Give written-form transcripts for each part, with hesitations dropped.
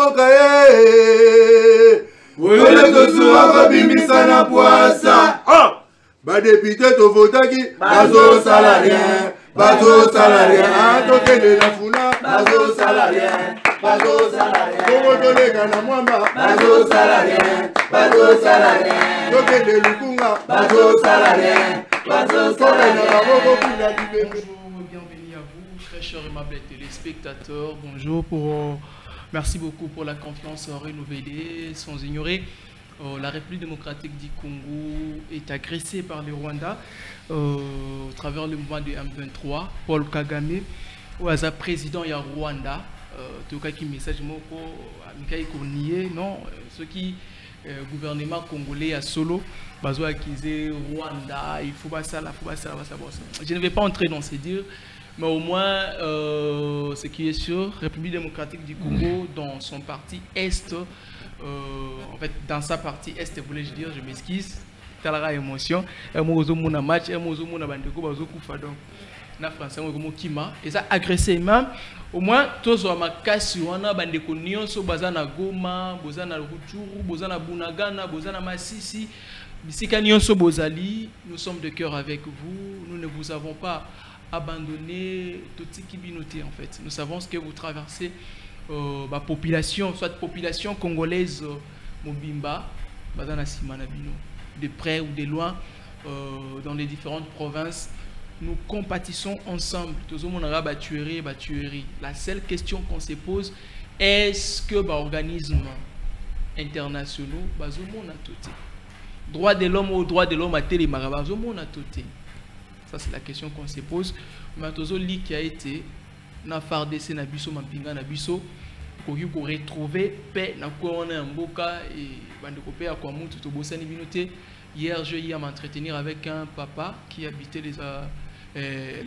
mboka ye. Wele tosura babimisa na poasa. Ba député to votaki bazo salarien. Bazo salarien. Tokende na funa bazo salarien. Bazo salarien. Komo tolega na mwamba bazo salarien. Bazo salarien. Tokende lukunga bazo salarien. Bazo salarien. Bonjour, bienvenue à vous, très chers et aimables téléspectateurs. Bonjour, merci beaucoup pour la confiance renouvelée. Sans ignorer, la République démocratique du Congo est agressée par le Rwanda au travers le mouvement de M23. Paul Kagame, ou à président, il y a Rwanda. Tout cas qui message moko Mikaï Kournier, non, ceux qui gouvernement congolais à solo, bazo accusé Rwanda, il faut pas ça, faut pas ça. Je ne vais pas entrer dans ces dires, mais au moins ce qui est sûr, République démocratique du Congo dans son parti Est, en fait dans sa partie Est, voulais-je dire, je m'excuse, talara émotion, emozo mona match, emozo mona bandeko bazo kufa donc na français comme kima et ça agressé même au moins tous ma kasi wana bandeko nyonso bazana Goma, bozana Rutshuru, bozana Bunagana, bozana Masisi, bisika nyonso bozali, nous sommes de cœur avec vous, nous ne vous avons pas abandonné toute communauté en fait. Nous savons ce que vous traversez la population, soit population congolaise mobimba, bazana simana bino, de près ou de loin dans les différentes provinces. Nous compatissons ensemble. La seule question qu'on se pose, est-ce que les organismes internationaux, droit de l'homme au droit de l'homme à télémarabas, ça c'est la question qu'on se pose. Mais li qui a été na FARDC na biso mampinga na biso pour retrouver paix na quoi on a mboka et bande kopé à quoi mutu to bosani binoté. Hier je y à m'entretenir avec un papa qui habitait les la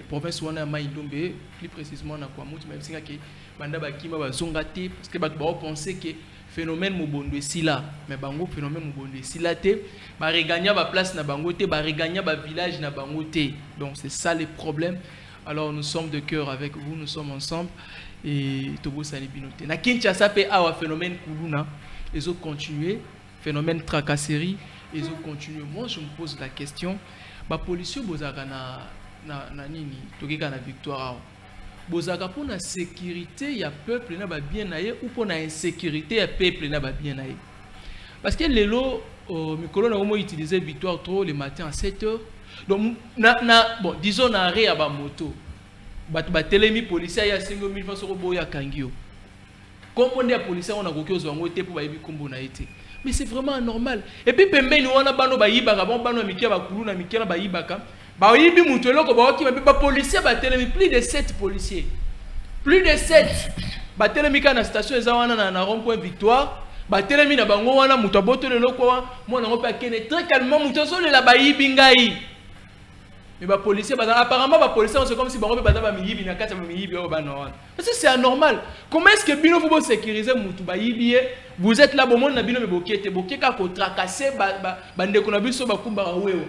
province wana Maïdombe, plus précisément na Kwamutu, même si que banda bakima bazongate parce que ba penser que phénomène mobondo sila mais bango phénomène mobondo sila te ba regagna ba place na bango te ba regagna ba village na bango te. Donc c'est ça les problèmes. Alors nous sommes de cœur avec vous, nous sommes ensemble et tobo sali binote na Kinshasa pe awa phénomène kuluna ils ont continué phénomène tracasserie ils ont continué. Moi je me pose la question ba police bozaka na nini tokeka na victoire bozaka pour la sécurité ya peuple na ba bien naé ou pour la insécurité ya peuple na ba bien naé parce que les lots mikolo na mo utiliser victoire trop le matin à 7h donc bon disons na arrêt ya ba moto ba telemi policier ya 5000 francs soko boya kangio comprendre ya policier on a koki ozwango te pour ba yebi kombo na été mais c'est vraiment anormal et puis pembeni wana bano ba yibaka bon bano mikia ba kuluna mikia ba yibaka ba yibi mutu eloko ba ki ba policier ba telemi plus de 7 policiers plus de 7 ba telemi kana station ezawana na rond-point Victoire ba telemi na bango wana mutu aboto leloko wa mona ngo pa kene très calmement mutu so le la ba yibi ngai mais ba policier ba apparemment ba policier c'est comme si bango ba ba miyibi na kata ba miyibi o ba non parce que c'est anormal. Comment est-ce que bino vous sécuriser mutu ba yibi vous êtes là bon monde na bino me bokete bokeka ko tracasser ba ndeko na biso ba kumba wewe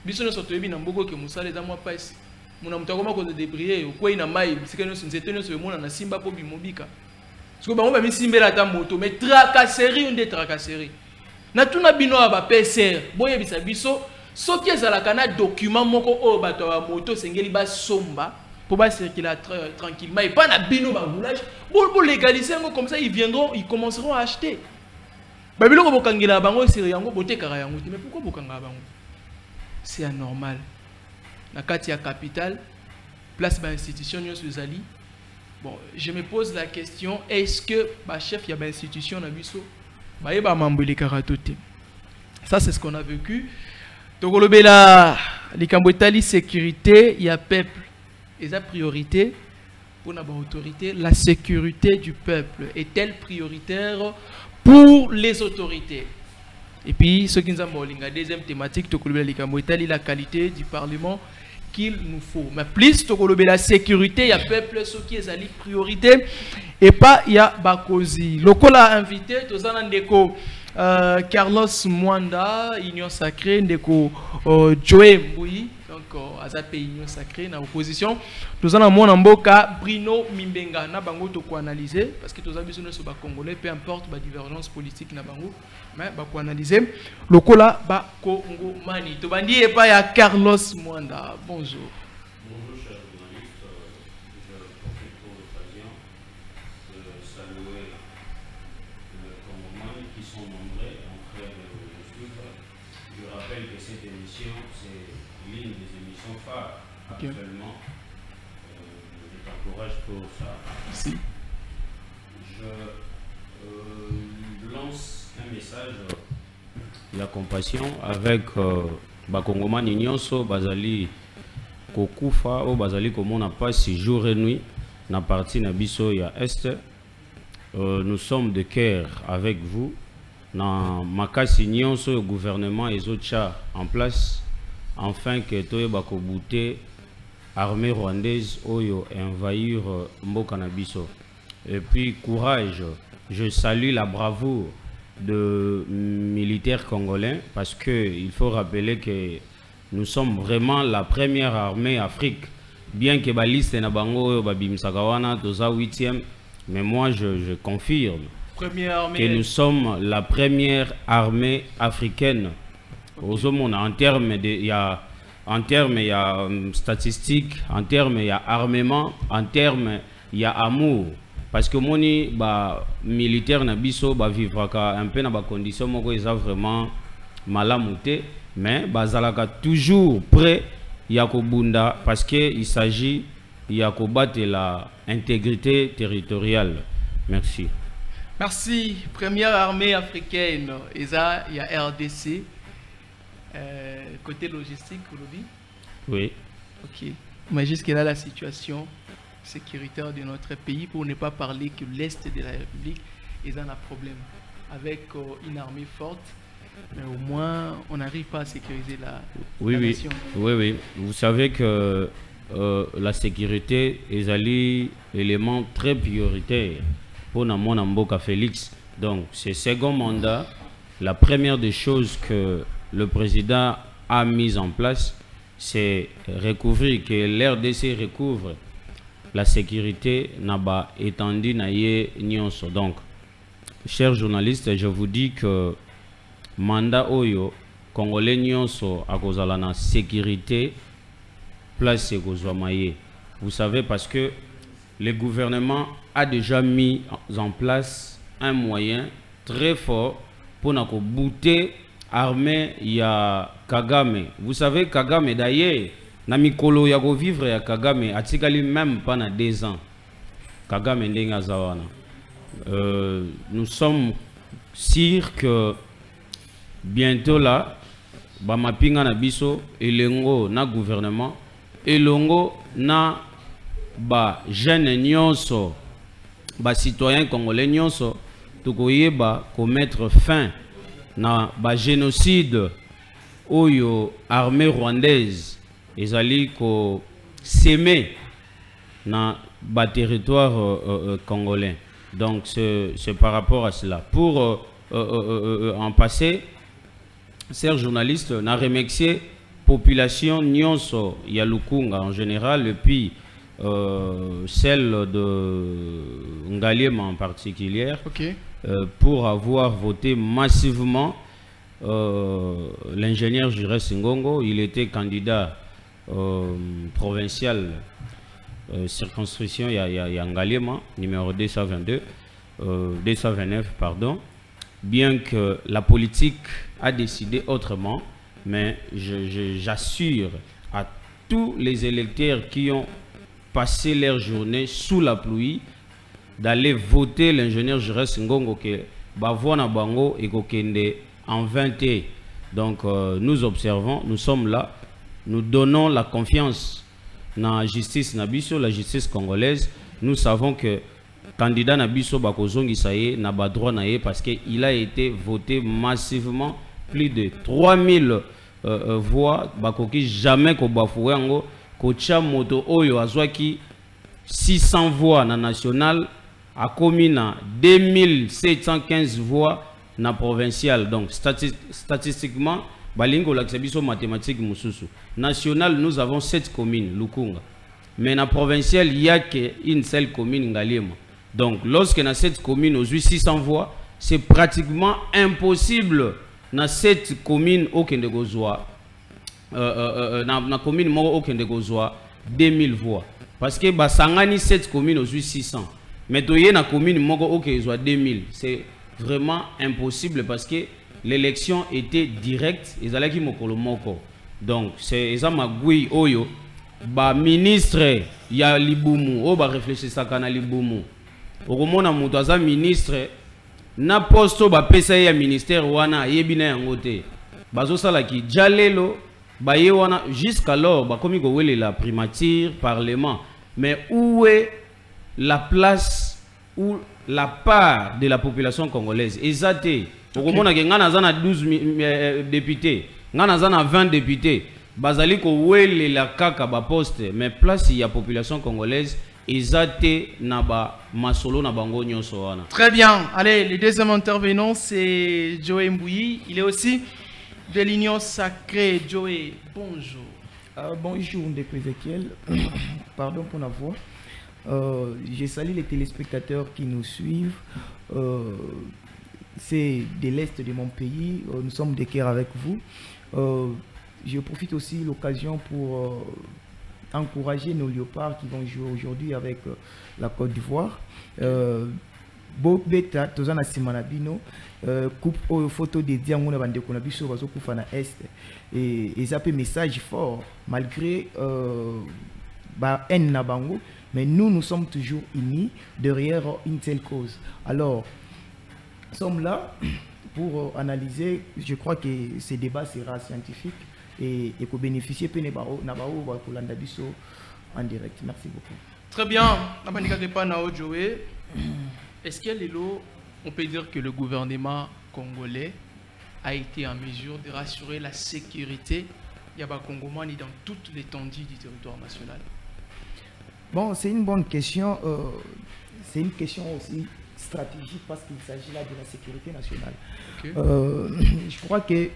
biso no soto yebi na mboko ke musale za mwa paisi muna mutakoma ko débrier ko ina mai bisika no nzete no so mona na simba po bimobika parce que bango ba misimbela ta moto mais tracasserie on des tracasserie na tuna bino ba PCR boye bisa biso soki ezalaka na document moko o bato ba moto sengeli ba somba pour ba circuler tranquillement et pas na bino ba roulage pour légaliser comme ça ils viendront ils commenceront à acheter ba biloko bokangela bango siri yango botekaka yango mais pourquoi bokanga bango? C'est anormal. La Katia capitale, place par institution Zali. Bon, je me pose la question, est-ce que bah, chef, il y a une institution dans Bisso? Ça, c'est ce qu'on a vécu. Donc, la sécurité, il y a peuple. Et la priorité, pour notre autorité, la sécurité du peuple est-elle prioritaire pour les autorités? Et puis, ce qui nous a dit, la deuxième thématique, la qualité du Parlement qu'il nous faut. Mais plus, la sécurité, il y a peuple, ce qui est la priorité, et pas, il y a Bakozi. Le col a invité, Carlos Mwanda, Union Sacrée, Joe Mbouyi, donc aza pe union sacrée na opposition toza na mona mboka Bruno Mimbenga na bango to ko analyser parce que toza biso so ba congolais peu importe ba divergence politique na bango mais ba ko analyser lokola ba Congo mani to bandi e pa ya Carlos Mwanda. Bonjour. Bonjour chers journalistes, je profite pour l'occasion de saluer les Congolais qui sont nombreux en train de suivre. Je rappelle que cette émission, c'est l'une des émissions phares actuellement. Je t'encourage pour ça. Merci. Je lance un message de la compassion avec Bakongomani Nyonso, Bazali Kokufa, ou Bazali Komona passe jour et nuit, na partie na biso ya Est. Nous sommes de cœur avec vous. Na makasi nyonso le gouvernement ezocha en place afin que toye bako bouter armée rwandaise oyo envahir mboka na biso. Et puis courage, je salue la bravoure de militaires congolais parce que il faut rappeler que nous sommes vraiment la première armée Afrique, bien que baliste na bango oyo babimsaka wana toza 8e, mais moi je confirme que nous sommes la première armée africaine. En termes de statistiques, en termes de armement, en termes de amour. Parce que moni militaire na biso vivre un peu dans des conditions moko eza vraiment malamouté, mais bazalaka toujours prêt ya kobunda parce que il s'agit ya kobattre la intégrité territoriale. Merci. Merci. Première armée africaine, il y a RDC. Côté logistique, vous le dites? Oui. Ok. Mais jusque-là, la situation sécuritaire de notre pays, pour ne pas parler que l'Est de la République, ils ont un problème. Avec une armée forte, mais au moins, on n'arrive pas à sécuriser la nation. Oui. Vous savez que la sécurité est un élément très prioritaire pour mon Mboka Félix. Donc, ce second mandat, la première des choses que le président a mise en place, c'est recouvrir, que l'RDC recouvre la sécurité n'a étendu naie nyonso. Donc, chers journalistes, je vous dis que mandat oyo congolais nyonso a kozala na sécurité place kozwamaye. Vous savez, parce que le gouvernement a déjà mis en place un moyen très fort pour nako bouter armée ya Kagame. Vous savez, Kagame d'ailleurs, na mikolo ya vivre ya Kagame atikali même pas na 2 ans. Kagame ndenga zawana. Nous sommes sûrs que bientôt là, bamapinga na biso elengo na gouvernement, elongo na ba jeune nyonso, ba citoyen congolais nyonso, tukoyeba ko mettre fin na ba génocide oyo armée rwandaise ezali ko s'aimer na ba territoire congolais. Donc c'est par rapport à cela. Pour en passer, chers journalistes, n'a remercié population nyonso ya Lukunga en général et puis celle de Ngaliema en particulier, pour avoir voté massivement l'ingénieur Jurès Ngongo. Il était candidat provincial circonscription ya Ngaliema numéro 222 229 pardon, bien que la politique a décidé autrement, mais j'assure à tous les électeurs qui ont passé leur journée sous la pluie d'aller voter l'ingénieur Jurès Ngongo que bavona bango et kokende en 20. Donc nous observons, nous sommes là, nous donnons la confiance dans la justice nabiso, la justice congolaise. Nous savons que candidat nabiso bakozongi saye na ba droit naye parce que il a été voté massivement, plus de 3000 voix. Bakoki jamais ko bafoué ngo ko tia moto oyo azwaki 600 voix na national a commis na 2715 voix na provincial. Donc statistiquement balingo laksabiso mathématiques mususu. National, nous avons 7 communes, Lukunga. Mais na provincial, il n'y a qu'une seule commune, Ngaliema. Donc, lorsque dans cette commune, aux 600 voix, c'est pratiquement impossible dans cette commune au Kendegozwa, na commune au Kendegozwa, 2000 voix. Parce que Basangani 7 communes aux 600. Mais dans la commune au Kendegozwa 2000. C'est vraiment impossible parce que l'élection était directe. Ils allaient qui moko. Donc, c'est ça ma gui oyo. Ba ministre ya libumu o ba réfléchir ça kana libumu okomona mutu aza ministre na posto ba pesa ya ministère wana yebina yango te bazo sala ki jalelo ba ye wana jusqu'alors ba komi ko wele la primature parlement mais où est la place ou la part de la population congolaise exacté okomona ke ngana za na 12 députés ngana za na 20 députés bazali ko wele la kaka ba poste mais place il y a population congolaise ezate na ba masolo na bango nyonso wana. Très bien. Allez, le deuxième intervenant c'est Joey Mbouyi, il est aussi de l'Union Sacrée. Joey, bonjour. Bonjour depuis Ezekiel. Pardon pour la voix. Je salue les téléspectateurs qui nous suivent. C'est de l'est de mon pays. Nous sommes de cœur avec vous. Je profite aussi de l'occasion pour encourager nos léopards qui vont jouer aujourd'hui avec la Côte d'Ivoire. Bobeta, Tozana Simanabino, coupe photo de Diamona Bandekonabiso, Bazokufana Est. Et ça fait message fort, malgré N Nabango, mais nous sommes toujours unis derrière une telle cause. Alors, nous sommes là pour analyser. Je crois que ce débat sera scientifique et pour bénéficier de Nabaou en direct. Merci beaucoup. Très bien. Est-ce qu'on peut dire que le gouvernement congolais a été en mesure de rassurer la sécurité Yaba Congomani dans toute l'étendue du territoire national? Bon, c'est une bonne question. C'est une question aussi stratégique parce qu'il s'agit là de la sécurité nationale. Okay. Je crois que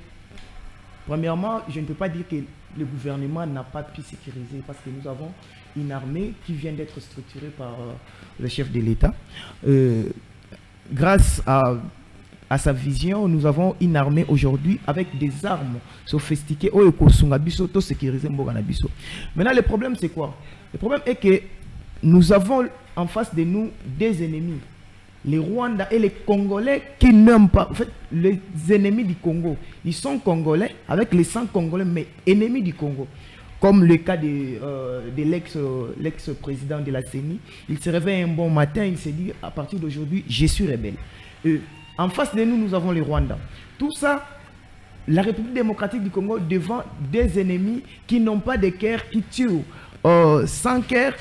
premièrement, je ne peux pas dire que le gouvernement n'a pas pu sécuriser parce que nous avons une armée qui vient d'être structurée par le chef de l'État. Grâce à sa vision, nous avons une armée aujourd'hui avec des armes sophistiquées. Maintenant, le problème c'est quoi? Le problème est que nous avons en face de nous des ennemis. Les Rwandais et les Congolais qui n'aiment pas, en fait, les ennemis du Congo, ils sont Congolais avec les 100 Congolais, mais ennemis du Congo. Comme le cas de l'ex-président de la CENI, il se réveille un bon matin, il se dit à partir d'aujourd'hui, je suis rebelle. En face de nous, nous avons les Rwandais. Tout ça, la République démocratique du Congo devant des ennemis qui n'ont pas de cœur, qui tuent sans cœur.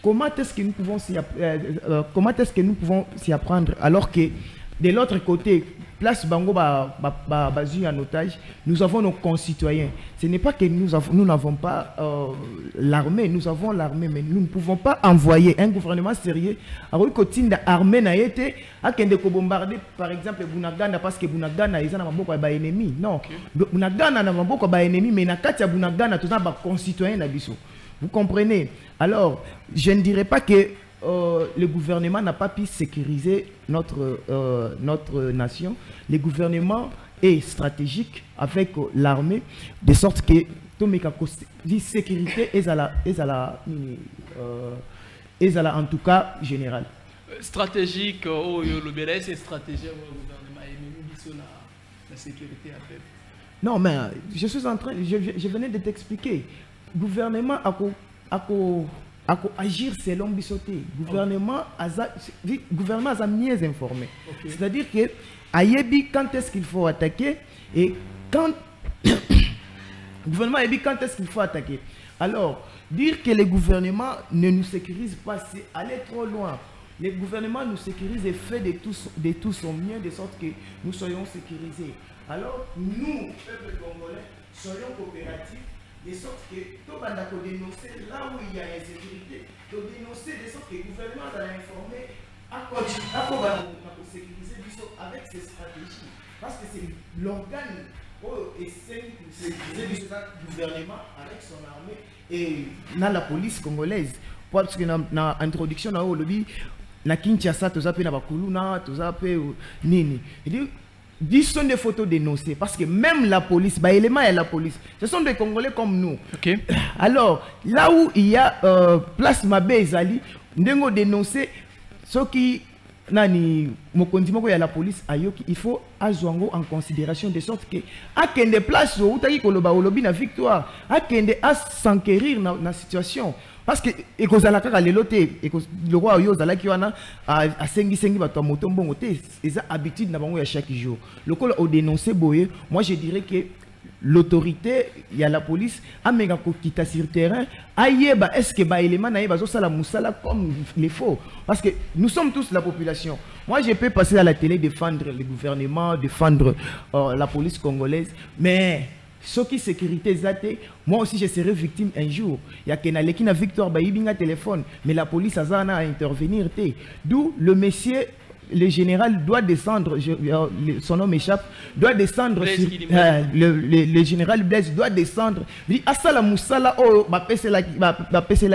Comment est-ce que nous pouvons s'y apprendre alors que de l'autre côté, place Bango Bazu en otage, nous avons nos concitoyens. Ce n'est pas que nous n'avons pas l'armée, nous avons l'armée, mais nous ne pouvons pas envoyer un gouvernement sérieux à côté l'armée n'a été à bombarder par exemple Bunagana parce que Bunagana ils ont beaucoup d'ennemis. Non, Bunagana n'a beaucoup d'ennemis, mais Nakatia Bunagana tous nos concitoyens n'abisso. Vous comprenez? Alors, je ne dirais pas que le gouvernement n'a pas pu sécuriser notre nation. Le gouvernement est stratégique avec l'armée, de sorte que tout la sécurité est en tout cas générale. Stratégique, le c'est stratégique au gouvernement et la sécurité à fait. Non, mais je suis en train, je venais de t'expliquer. Gouvernement a agir selon Bissoté. Gouvernement a mieux informé. Okay. C'est-à-dire que Ayebi quand est-ce qu'il faut attaquer et quand gouvernement Ayebi quand est-ce qu'il faut attaquer. Alors dire que le gouvernement ne nous sécurise pas, c'est aller trop loin. Le gouvernement nous sécurise et fait de tout son mieux de sorte que nous soyons sécurisés. Alors nous, peuple congolais, soyons coopératifs. De sorte que tout le monde a dénoncé là où il y a insécurité, de dénoncer de sorte que le gouvernement a informé à sécuriser avec ses stratégies. Parce que c'est l'organe et c'est le gouvernement avec son armée et dans la police congolaise. Parce que dans l'introduction, dans le lobby, na Kinshasa, tout ça, na Bakuluna, tout ça, nini. Ils sont des photos dénoncées parce que même la police, bah, élément et la police, ce sont des Congolais comme nous. Ok. Alors, là où il y a place Mabé Zali, nous avons dénoncé ce qui nani mokonzi moko ya la police ayoki, il faut azwango en considération de sorte que akende place où taki koloba olobi na victoire, akende à s'enquérir na situation. Parce que ekozala kaka lelo te le roi oyo zalaki wana a sengi bato moto mbongo te eza habitude na bango ya chaque jour. Le col au dénoncer boye, moi je dirais que l'autorité il y a la police amega ko kita sur terrain ayeba est-ce que ba élément na yeba zo sala musala comme les faux, parce que nous sommes tous la population. Moi je peux passer à la télé défendre le gouvernement, défendre la police congolaise, mais ce qui sécurité zate, moi aussi je serai victime un jour. Il y a qui na victoire ba yibinga téléphone, mais la police a à intervenir te. D'où le monsieur, le général doit descendre, son nom m'échappe, doit descendre sur, le général Blaise doit descendre. Il dit asala musala oh ba pesela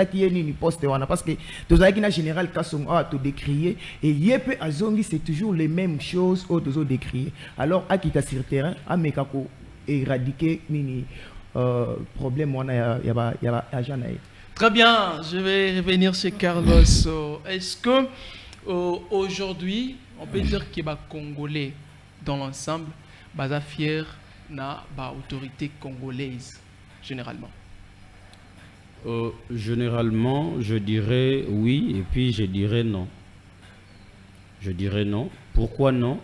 qui est ni poste wana, parce que tous les na général Kasongo a tout décrié et yepé azongi c'est toujours les mêmes choses au toujours décrié. Alors akita sur terrain a mekako éradiquer nini problème on a Très bien, je vais revenir chez Carlos. Est-ce que aujourd'hui on peut dire que les Congolais dans l'ensemble sont fiers de l'autorité congolaise généralement? Généralement, je dirais oui et puis je dirais non. Je dirais non. Pourquoi non?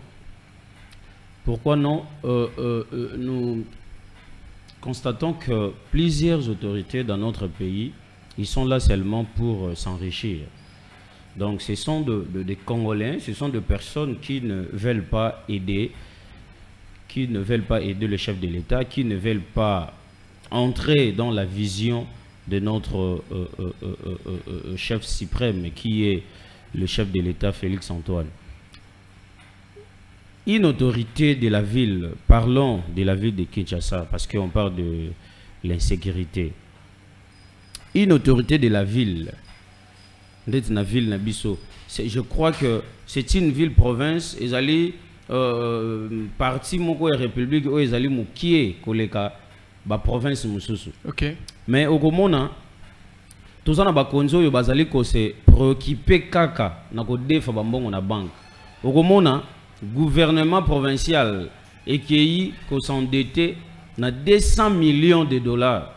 Pourquoi non? Nous constatons que plusieurs autorités dans notre pays, ils sont là seulement pour s'enrichir. Donc ce sont des Congolais, ce sont des personnes qui ne veulent pas aider, le chef de l'État, qui ne veulent pas entrer dans la vision de notre chef suprême, qui est le chef de l'État, Félix Antoine. Une autorité de la ville, parlons de la ville de Kinshasa, parce qu'on parle de l'insécurité. Une autorité de la ville, je crois que c'est une ville-province, ils allaient parti moko et république, ils allaient moukier koleka ba province mususu. Ok. Mais au Gomona, tous en abakonzo yo bazali ko se préoccuper kaka na ko defa bambongo na banque. Au Gomona, gouvernement provincial et qui s'endetté na 200 millions de dollars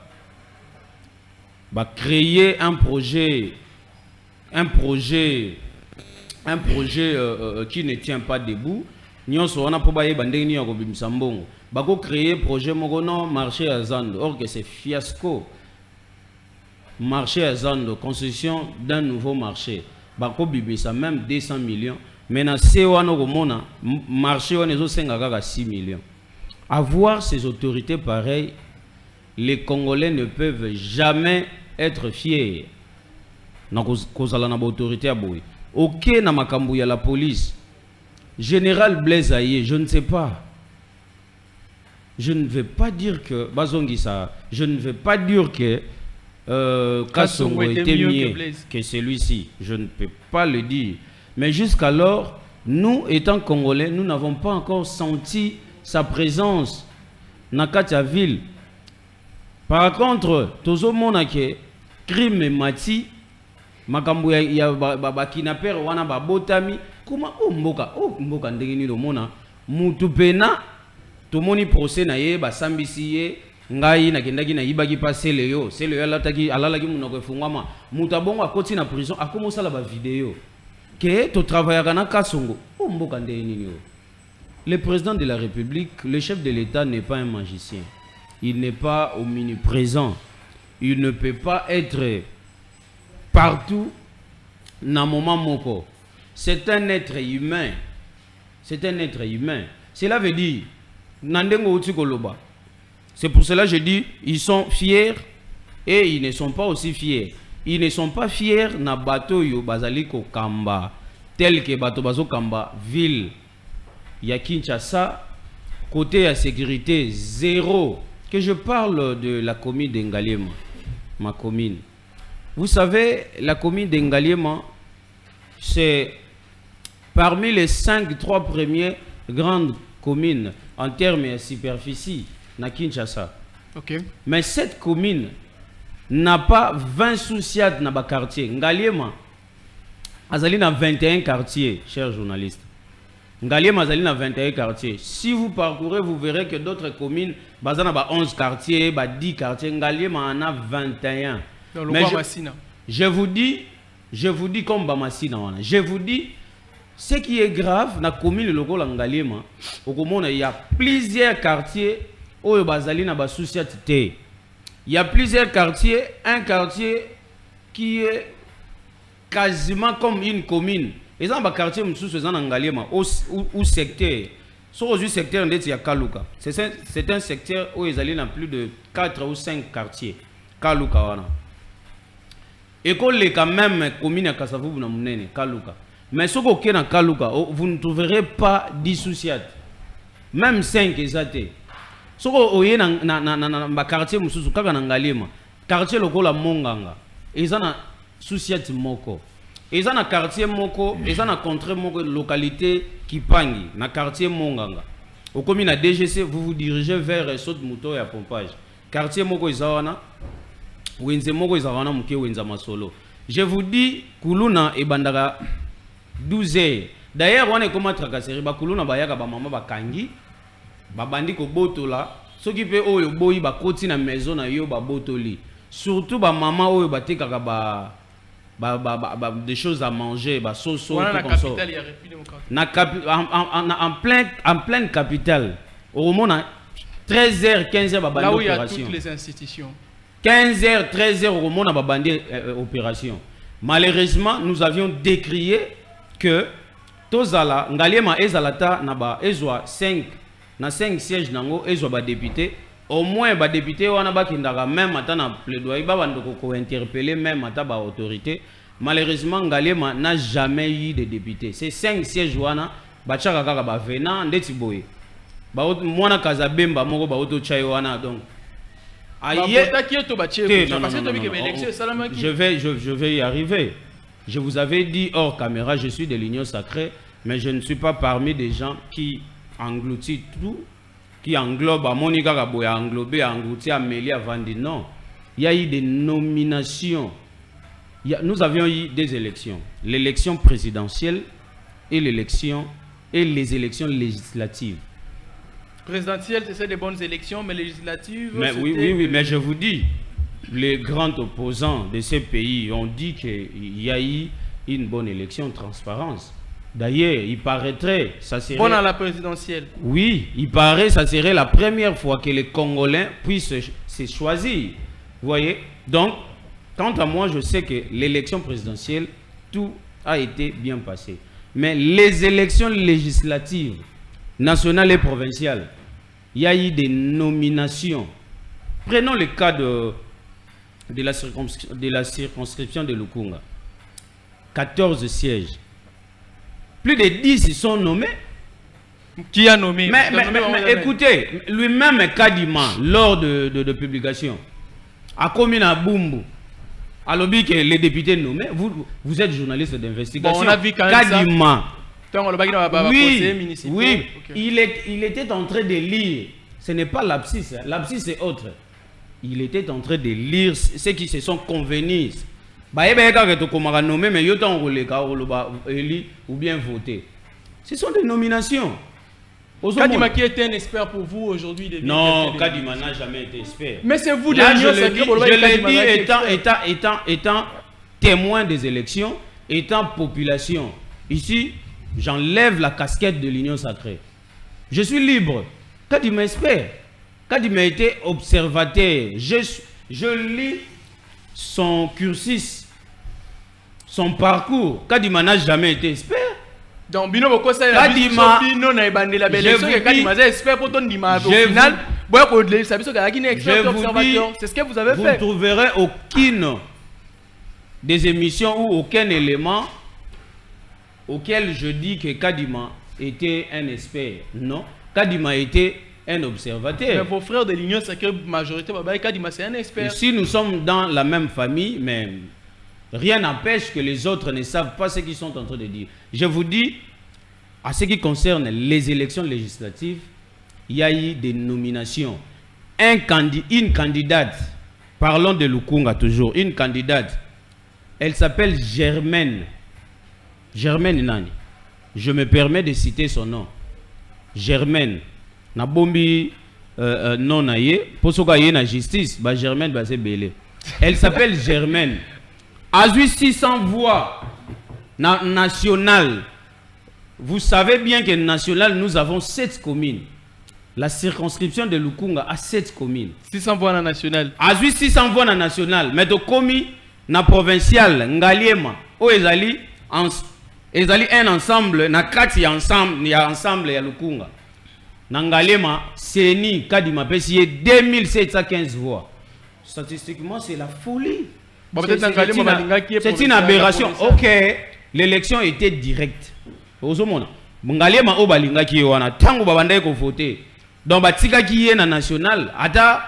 va créer un projet qui ne tient pas debout. Nous sommes créer projet mogono marché à Zando, or que c'est fiasco. Marché à Zando, construction d'un nouveau marché. Bako bibisa même 200 millions. Maintenant, c'est marché on est 6 millions. Avoir ces autorités pareilles, les Congolais ne peuvent jamais être fiers. Ok, na makambu ya la police. Général Blaise Aye, je ne sais pas. Je ne vais pas dire que Bazongisa, je ne vais pas dire que Kasongo était mieux que celui-ci. Je ne peux pas le dire. Mais jusqu'alors, nous, étant Congolais, nous n'avons pas encore senti sa présence dans la ville. Par contre, tous les crime et mati, makambu ya kidnapper wana babotami, kuma mboka ndengini lo mona, mutu pena, tomoni procès na ye, basambisi ye, ngai na kendaki na yibaki pa seleyo alalaki munoko efungwama, mutu abongo akoti na prison, akomosa la ba vidéo. Que tu travailles à Kasongo, le président de la République, le chef de l'État n'est pas un magicien. Il n'est pas omniprésent. Il ne peut pas être partout dans moment moko. C'est un être humain. C'est un être humain. Cela veut dire, c'est pour cela que je dis, ils sont fiers et ils ne sont pas aussi fiers. Ils ne sont pas fiers na bateau yo bazaliko kamba tel que bateau bazo kamba ville ya Kinshasa côté à sécurité, zéro. Que je parle de la commune d'Engaliema, ma commune. Vous savez, la commune d'Engaliema, c'est parmi les 3 premières grandes communes en termes de superficie na Kinshasa. Ok. Mais cette commune n'a pas 20 sous-siades dans le quartier. Ngaliema, azali na 21 quartiers, chers journalistes. Ngaliema azali na 21 quartiers. Si vous parcourez, vous verrez que d'autres communes, bazana ba 11 quartiers, ba 10 quartiers, Ngaliema en a 21. Mais je vous dis comme Bamassina, je vous dis, ce qui est grave, dans la commune de Ngaliema, il y a plusieurs quartiers où il y a plusieurs quartiers, un quartier qui est quasiment comme une commune. Et dans le quartier Ngaliema, au secteur, sur le secteur de Kaluka, c'est un secteur où il y a plus de 4 ou 5 quartiers. Kaluka. Et qu'on est quand même commune à Kassavou na Munene, Kaluka. Mais ce que dans Kaluka, vous ne trouverez pas 10 sous-siades. Même 5 exactés. Ce que vous avez dans le quartier Moussou, quartier lokola Monganga, ils ont un sous-siade Moko. Ils ont un quartier Moko, ils ont un contrée Moko, localité Kipangi, dans le quartier Monganga. Au commune à DGC, vous vous dirigez vers Saut Mouto et à Pompage. Quartier Moko Izawana. Je vous dis, Kuluna et Bandara 12 heures. D'ailleurs, on est comme tracasserie. Kuluna Bayaka Bamama Bakangi, Babandi Kobotola, ce qui peut oyo boyi ba koti na maison na yo ba botoli. Surtout ba maman oyo ba tekaka des choses à manger, ba soso tout en pleine capitale. Au moment 13h, 15h ba bandi opération. Là où il y a toutes les institutions. 15h, 13h au monde a bandé opération. Malheureusement, nous avions décrié que Tozala, Ngaliema Ezalata naba ezwa 5 sièges nango ezwa ba député. Au moins ba député wana ba kindaka même ata na plaidoyer ba bandoko ko interpeller même ata ba autorité. Malheureusement, Ngaliema n'a jamais eu de député. Ces 5 sièges wana ba tchaka kaka ba venant ndeti boye. Ba mwana Kazabemba moko ba auto chai wana donc je vais y arriver. Je vous avais dit hors caméra, je suis de l'Union sacrée, mais je ne suis pas parmi des gens qui engloutissent tout, qui englobent à Monica Gaboya, englobé, englouti, Amélie, Vandi. Non, il y a eu des nominations. Nous avions eu des élections. L'élection présidentielle et les élections législatives. Présidentielle, c'est des bonnes élections, mais législatives... Mais oui, mais je vous dis, les grands opposants de ces pays ont dit qu'il y a eu une bonne élection, transparence. D'ailleurs, il paraîtrait, ça serait... Bonne à la présidentielle. Oui, il paraît, ça serait la première fois que les Congolais puissent se choisir. Vous voyez? Donc, quant à moi, je sais que l'élection présidentielle, tout a été bien passé. Mais les élections législatives, nationales et provinciales, il y a eu des nominations. Prenons le cas de la circonscription de Lukunga. 14 sièges. Plus de 10 ils sont nommés. Qui a nommé? Mais écoutez, lui-même Kadima, lors de publication, a commis à Bumbu, a lobby que les députés nommés, vous êtes journaliste d'investigation. Bon, on a vu quand même Kadima. Oui, okay. Il était en train de lire. Ce n'est pas l'abscisse, l'abscisse c'est autre. Il était en train de lire ceux qui se sont convenus. Ou bien voter. Ce sont des nominations. Kadima qui était un expert pour vous aujourd'hui? Non, Kadima n'a jamais été expert. Mais c'est vous, je l'ai dit, étant témoin des élections, étant population. Ici, j'enlève la casquette de l'Union sacrée. Je suis libre. Kadima expert. Kadima était observateur. Je lis son cursus, son parcours. Kadima n'a jamais été expert. Donc, Bino Boko, c'est la expert pour ton dimanche. Au final, c'est ce que vous avez fait. Vous ne trouverez aucune des émissions ou aucun élément auquel je dis que Kadima était un expert. Non. Kadima était un observateur. Mais vos frères de l'Union Sacrée Majorité, Kadima c'est un expert. Si nous sommes dans la même famille, mais rien n'empêche que les autres ne savent pas ce qu'ils sont en train de dire. Je vous dis, à ce qui concerne les élections législatives, il y a eu des nominations. Une candidate, parlons de Lukunga toujours, une candidate, elle s'appelle Germaine. Germaine Nani. Je me permets de citer son nom. Germaine. Nabombi non naye. Pour ce qu'il y a la justice, Germaine va se belé. Elle s'appelle Germaine. A 600 voix nationales. Vous savez bien que national, nous avons 7 communes. La circonscription de Lukunga a 7 communes. 600 voix nationales. A 600 voix nationales. Mais de commis na provincial, Ngaliema, où ezali un ensemble, na kati ensemble, ya ensemble ya Lukunga. Ngaliema, Seni Kadima Pesiye 2715 voix. Statistiquement, c'est la folie. C'est une aberration. Ok, l'élection était directe. Ngaliema o balinga ki wana tango babandai ko voter. Donc batika ki ye na national, ata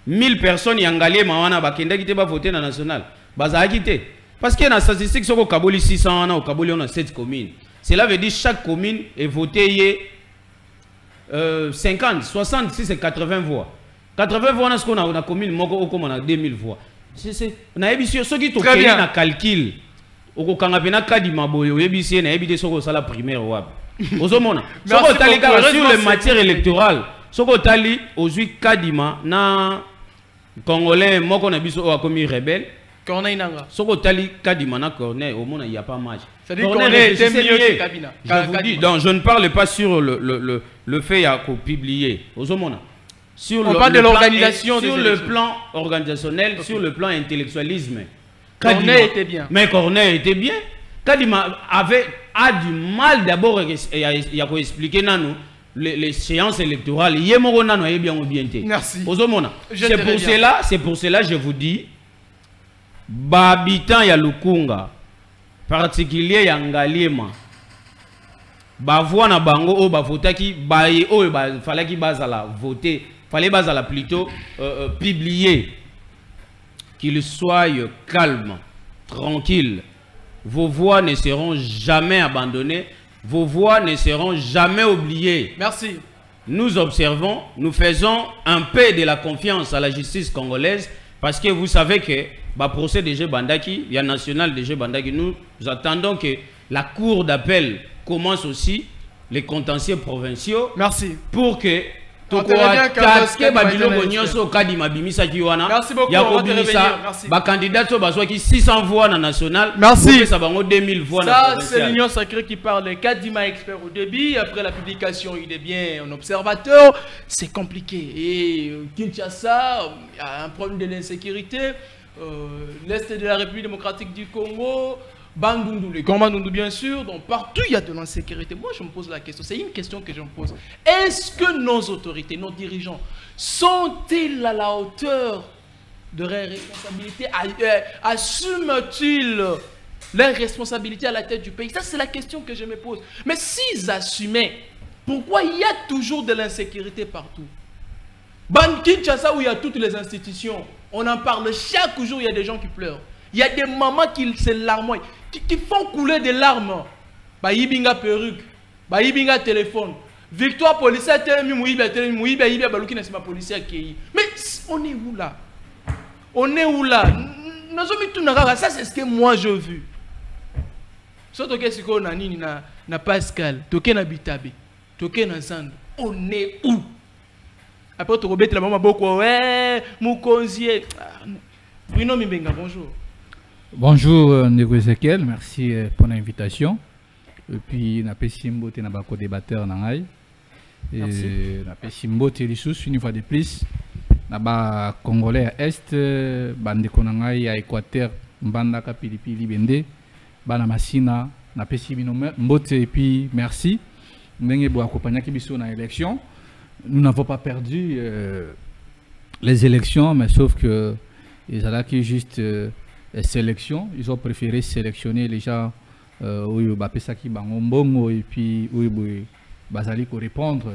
1000 personnes ya Ngaliema wana bakenda ki te ba voter na national. Bazaki te. Parce que dans la statistique, au Kaboli 600, au Kaboli on a 7 communes. Cela veut dire que chaque commune est votée 50, 60, si c'est 80 voix. 80 voix, on a une commune, on a 2000 voix. On a ébition, ceux qui ont fait un calcul. Au Kangapena Kadima Boyo, ébition, on a ébition sur la primaire. Sur les matières électorales, sur le aux 8 Kadima, na Congolais, moi qu'on a vu sur la commune rebelle. Corneille Nanga. Soko tali Kadima na Corneille, au monde il n'y a pas match. C'est-à-dire Corneille était mieux que Kabila. Je vous dis, donc je ne parle pas sur le fait qu'on publié. Sur on parle de l'organisation. Sur le plan organisationnel, okay. Sur le plan intellectualisme. Corneille était bien. Mais Corneille était bien. Kadima a du mal d'abord à expliquer nous les séances électorales. Merci. C'est pour cela je vous dis. Babitan ya Lukunga, particulier ya Ngaliema, bavoa na bango o bavotaki baye o falaki bazala voter, fallait bazala plutôt publier, qu'il soit calme, tranquille. Vos voix ne seront jamais abandonnées, vos voix ne seront jamais oubliées. Merci. Nous observons, nous faisons un peu de la confiance à la justice congolaise parce que vous savez que le procès de G. Bandaki, il y a national de G. Bandaki, nous attendons que la cour d'appel commence aussi, les contentieux provinciaux. Merci. Pour que merci beaucoup. Candidat qui 600 voix dans national. Merci. Ça 2000 voix. Ça, c'est l'Union Sacrée qui parle. Kadima expert au débit. Après la publication, il est bien un observateur. C'est compliqué. Et Kinshasa, il y a un problème de l'insécurité. L'Est de la République démocratique du Congo. Bandundu, les Bandundu bien sûr, donc partout il y a de l'insécurité. Moi je me pose la question, c'est une question que je me pose. Est-ce que nos autorités, nos dirigeants, sont-ils à la hauteur de leurs responsabilités? Assument-ils leurs responsabilités à la tête du pays? Ça c'est la question que je me pose. Mais s'ils assumaient, pourquoi il y a toujours de l'insécurité partout? Kinshasa où il y a toutes les institutions, on en parle chaque jour, il y a des gens qui pleurent. Il y a des mamans qui se larmoient, qui font couler des larmes. Bah, yibinga perruque, bah, yibinga téléphone. Victoire policière, mais on est où là? On est où là? Ça c'est ce que moi j'ai vu. Surtout que c'est qu'on a na Pascal, toké na Bitabe, toké na Sand. On est où? Après tu rebêtes la maman beaucoup, ouais, Moukonzier. Bruno Mimbenga, bonjour. Bonjour Nego Ezekiel, merci pour l'invitation. Et puis, na Pessimbo, tu n'as pas co-débatteur nangai. Et na Pessimbo, tu es une fois de plus. Na Congolais à Est, bande konangai à Équateur, Mbandaka Pilipili Bende, Bana Massina, na Pessimino Mbote et puis merci. Nous avons accompagné Kibiso dans l'élection. Nous n'avons pas perdu les élections, mais sauf que ils ont qui juste sélection, ils ont préféré sélectionner les gens où Bapesaki Bangombongo et puis où Bazali pour répondre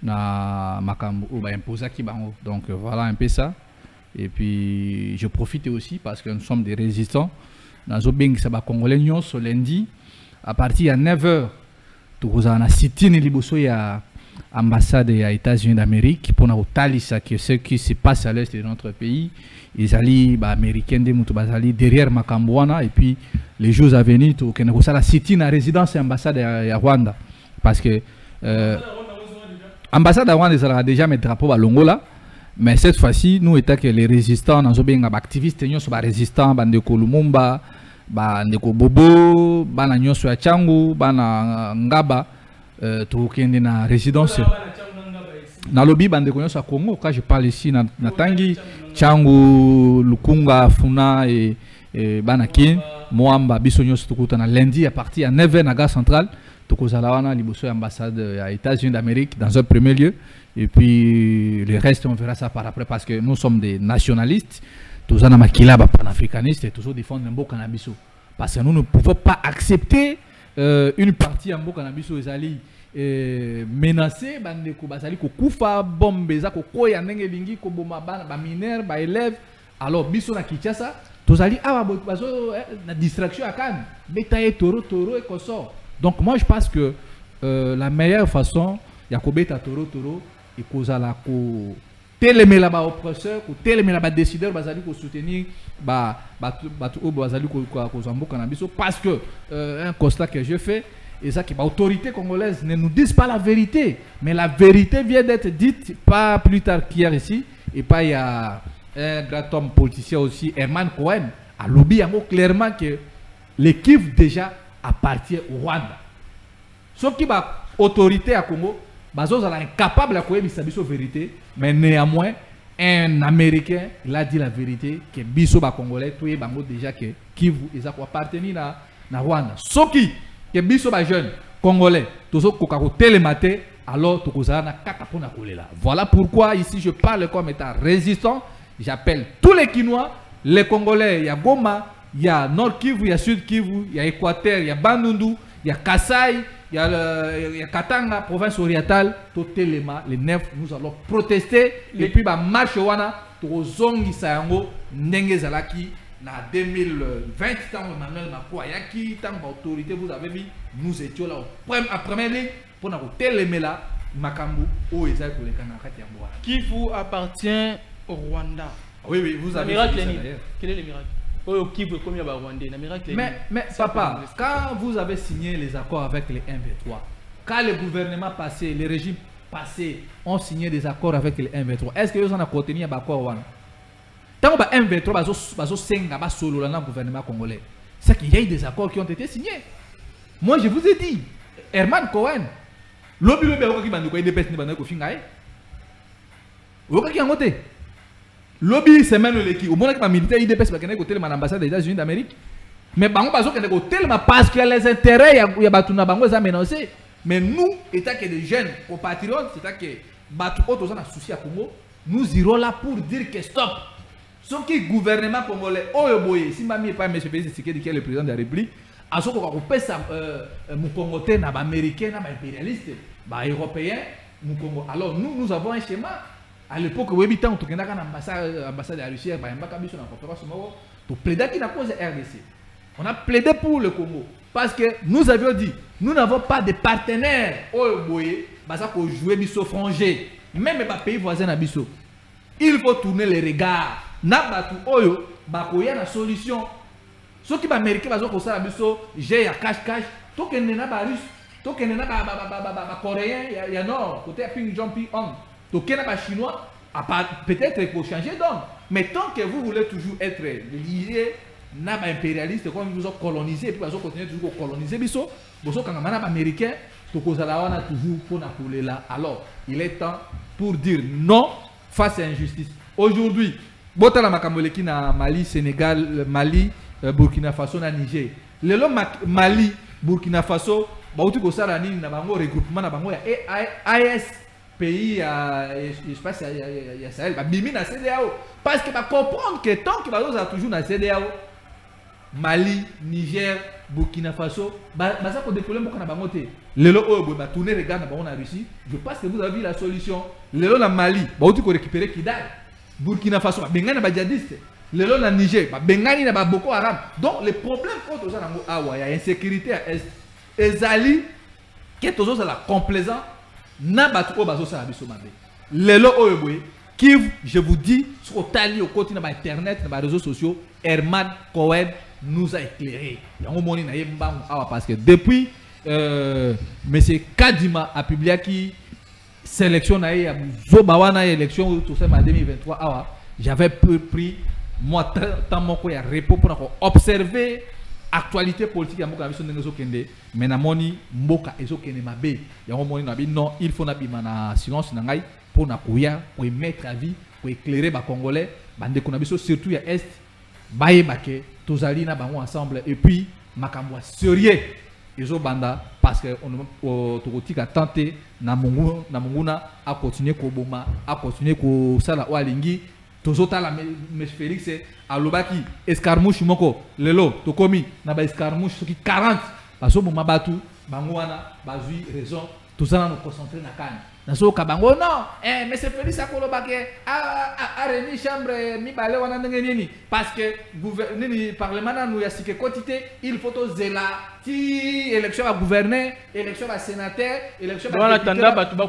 na makambo ou ba imposa ki bango. Donc voilà un peu ça. Et puis je profite aussi parce que nous sommes des résistants. Dans Obeng ça ba congolais nyonso lundi à partir de 9h tout na sit-in liboso ya ambassade des États-Unis d'Amérique pour na otalisa que ce qui se passe à l'est de notre pays, ils allaient ba américains de mutu bazali derrière Makambouana et puis les jours à venir tout que na sit-in à résidence ambassade ya Rwanda parce que ambassade à Rwanda ça a déjà mis drapeau à Longola mais cette fois-ci nous étant que les résistants dans obenga ba activistes nyonso ba résistants bande ko Lumumba ba ndeko Bobo bana nyonso ya Changu bana Ngaba tukende na résidence na lobby bande ko nyonso ya Congo. Quand je parle ici na Tangi Changu Lukunga Funa et bana Kin Moamba biso nyonso tukuta na lundi à partir à 9h na gare centrale tukozala wana liboso ya ambassade ya États-Unis d'Amérique dans un premier lieu et puis le reste on verra ça par après parce que nous sommes des nationalistes. Tous les makila panafricanistes et toujours défendre un beau cannabis parce que nous ne pouvons pas accepter une partie en beau cannabis aux alliés menacés bande ko bazali ko kufa bombe za ko koya ndenge lingi ko boma ba mineur ba élève alors biso na Kinshasa tous alliés bazo na distraction à Cannes betaye toro et koso. Donc moi je pense que la meilleure façon ya ko beta toro et kozala ko télémé là-bas oppresseur, ou télémé là-bas décideur, bazali ko soutenir bazali ko zambo cannabis parce que un constat que je fais et ça que l'autorité congolaise ne nous disent pas la vérité, mais la vérité vient d'être dite pas plus tard qu'hier ici et pas il y a un grand homme politicien aussi Herman Cohen a lobby clairement que l'équipe déjà appartient au Rwanda. Sauf qui va autorité à Congo Bazo est incapable de connaître la vérité, mais néanmoins, un Américain, il a dit la vérité, que Biso ba Congolais, tout est bango déjà que Kivu, ils appartiennent à Rwanda. Sauf que Biso ba jeune Congolais, tout ça qu'on télématé, alors tout ça na kaka pona kolela. Voilà pourquoi ici je parle comme étant résistant. J'appelle tous les Kinois, les Congolais, il y a Goma, il y a Nord Kivu, il y a Sud Kivu, il y a Équateur, il y a Bandundu, il y a Kasaï. Il y a Katanga, province orientale, Totelema, les 9, nous allons protester. Et puis, bah, marche wana, Tozongi Sayango, Nenge Zalaki, na 2020, tant Emmanuel Macron, Yaki, tant d'autorité, vous avez vu, nous étions là, à première ligne, pour nous télémer là, Makambu, au Ezaï pour les Kanakati Yamboa. Qui vous appartient au Rwanda? Oui, vous avez miracle. Quel est le miracle? Mais papa, quand vous avez signé les accords avec les 1v3, quand le gouvernement passé, les régimes passés ont signé des accords avec les 1v3, est-ce que vous en avez contenu un accord? Tant que 1v3 bazo senga ba solo dans le gouvernement congolais, c'est qu'il y a eu des accords qui ont été signés. Moi je vous ai dit, Herman Cohen, lobby qui m'a dit des ni bana ko fingaye. Oka ki ngote. Lobby c'est même l'équipe. Au moins que ma militaire IDPS va connaître côté de l'ambassade des États-Unis d'Amérique. Mais bango bazo connaître côté parce que les intérêts ya batuna bango ça menacé. Mais nous étant que des jeunes compatriotes, c'est-à-dire que batu auto ça na souci à Congo, nous irons là pour dire que stop. Ce qui gouvernement congolais oyo boye simba mi pas monsieur Félix Tshisekedi qui est le président de la République, a ce qu'on peut ça mon Congolais na ba américain na ba impérialiste, ba européen, mon Congo. Alors nous avons un schéma. À l'époque, où on a l'ambassade de la Russie, pour plaider qui n'a cause RDC. On a plaidé pour le Congo. Parce que nous avions dit, nous n'avons pas de partenaires pour jouer biso frangé. Même les pays voisins à biso. Il faut tourner les regards. Nabatu oyo, bakoya na solution. Ceux qui sont américains, j'ai un cash-cash. Tout que n'est pas russe, tout que n'est pas coréen, il y a nord, côté Ping Jong Ping-Hong. Donc, il y a des Chinois, peut-être pour changer d'homme. Mais tant que vous voulez toujours être lié, n'a pas impérialiste, comme vous avez colonisé, et puis vous continuez toujours à coloniser, vous avez un américain, toujours pour nous là. Alors, il est temps pour dire non face à l'injustice. Aujourd'hui, Botala Makamoleki na Mali, Sénégal, Mali, Burkina Faso, na Niger. Le Mali, Burkina Faso, Bauti Kosarani, na bango regroupement na bango ya AES. Pays, je pense il y a Sahel, Bimi na CDAO. Parce que comprendre que tant que Bazo a toujours na CDAO, Mali, Niger, Burkina Faso, ça pour déployer mon canal monter. Lelo oh bah tourner regard na on a Russie. Je pense que vous avez vu la solution. Lelo na Mali, bah tu récupérer Kidal. Burkina Faso, bah bengani na djihadiste. Lelo na Niger, bah bengani na Boko Haram. Donc les problèmes contre ça na il y a insécurité à est. Ezali que tous ça la complaisant na batu o bazo ça biso mabe. Lelo oh boy qui je vous dis sur tali au côté na internet na réseaux sociaux Herman Cohen nous a éclairé. Parce que depuis M. Kadima a publié qui sélection Zobawana élection tout ça en 2023 j'avais pris moi tant mon quoi repos pour observer actualité politique ya mboka biso ndenge kende mais na moni mboka ezo kende mabe ya moni na bi non il faut na bi na silence na ngai pour na kuya pour mettre à vie pour éclairer ba congolais bande ko na biso surtout ya est baye bake tozali na bango ensemble et puis makambo sérieux ezo banda parce que on tokotika tenter na munguna a continuer ko boma a continuer ko sala walingi tozotala mais Félix alobaki escarmouche moko lelo tokomi na ba escarmouche soki 40 baso boma batu bango wana bazui raison tozala no concentrer na kani na so kabango non mais c'est Félix akolobaki a remis chambre mi balé wana ndenge nini parce que gouvernement parlement na nous ya sike quantité il faut to zela ti élection à gouverner élection à sénateur élection à député batu ba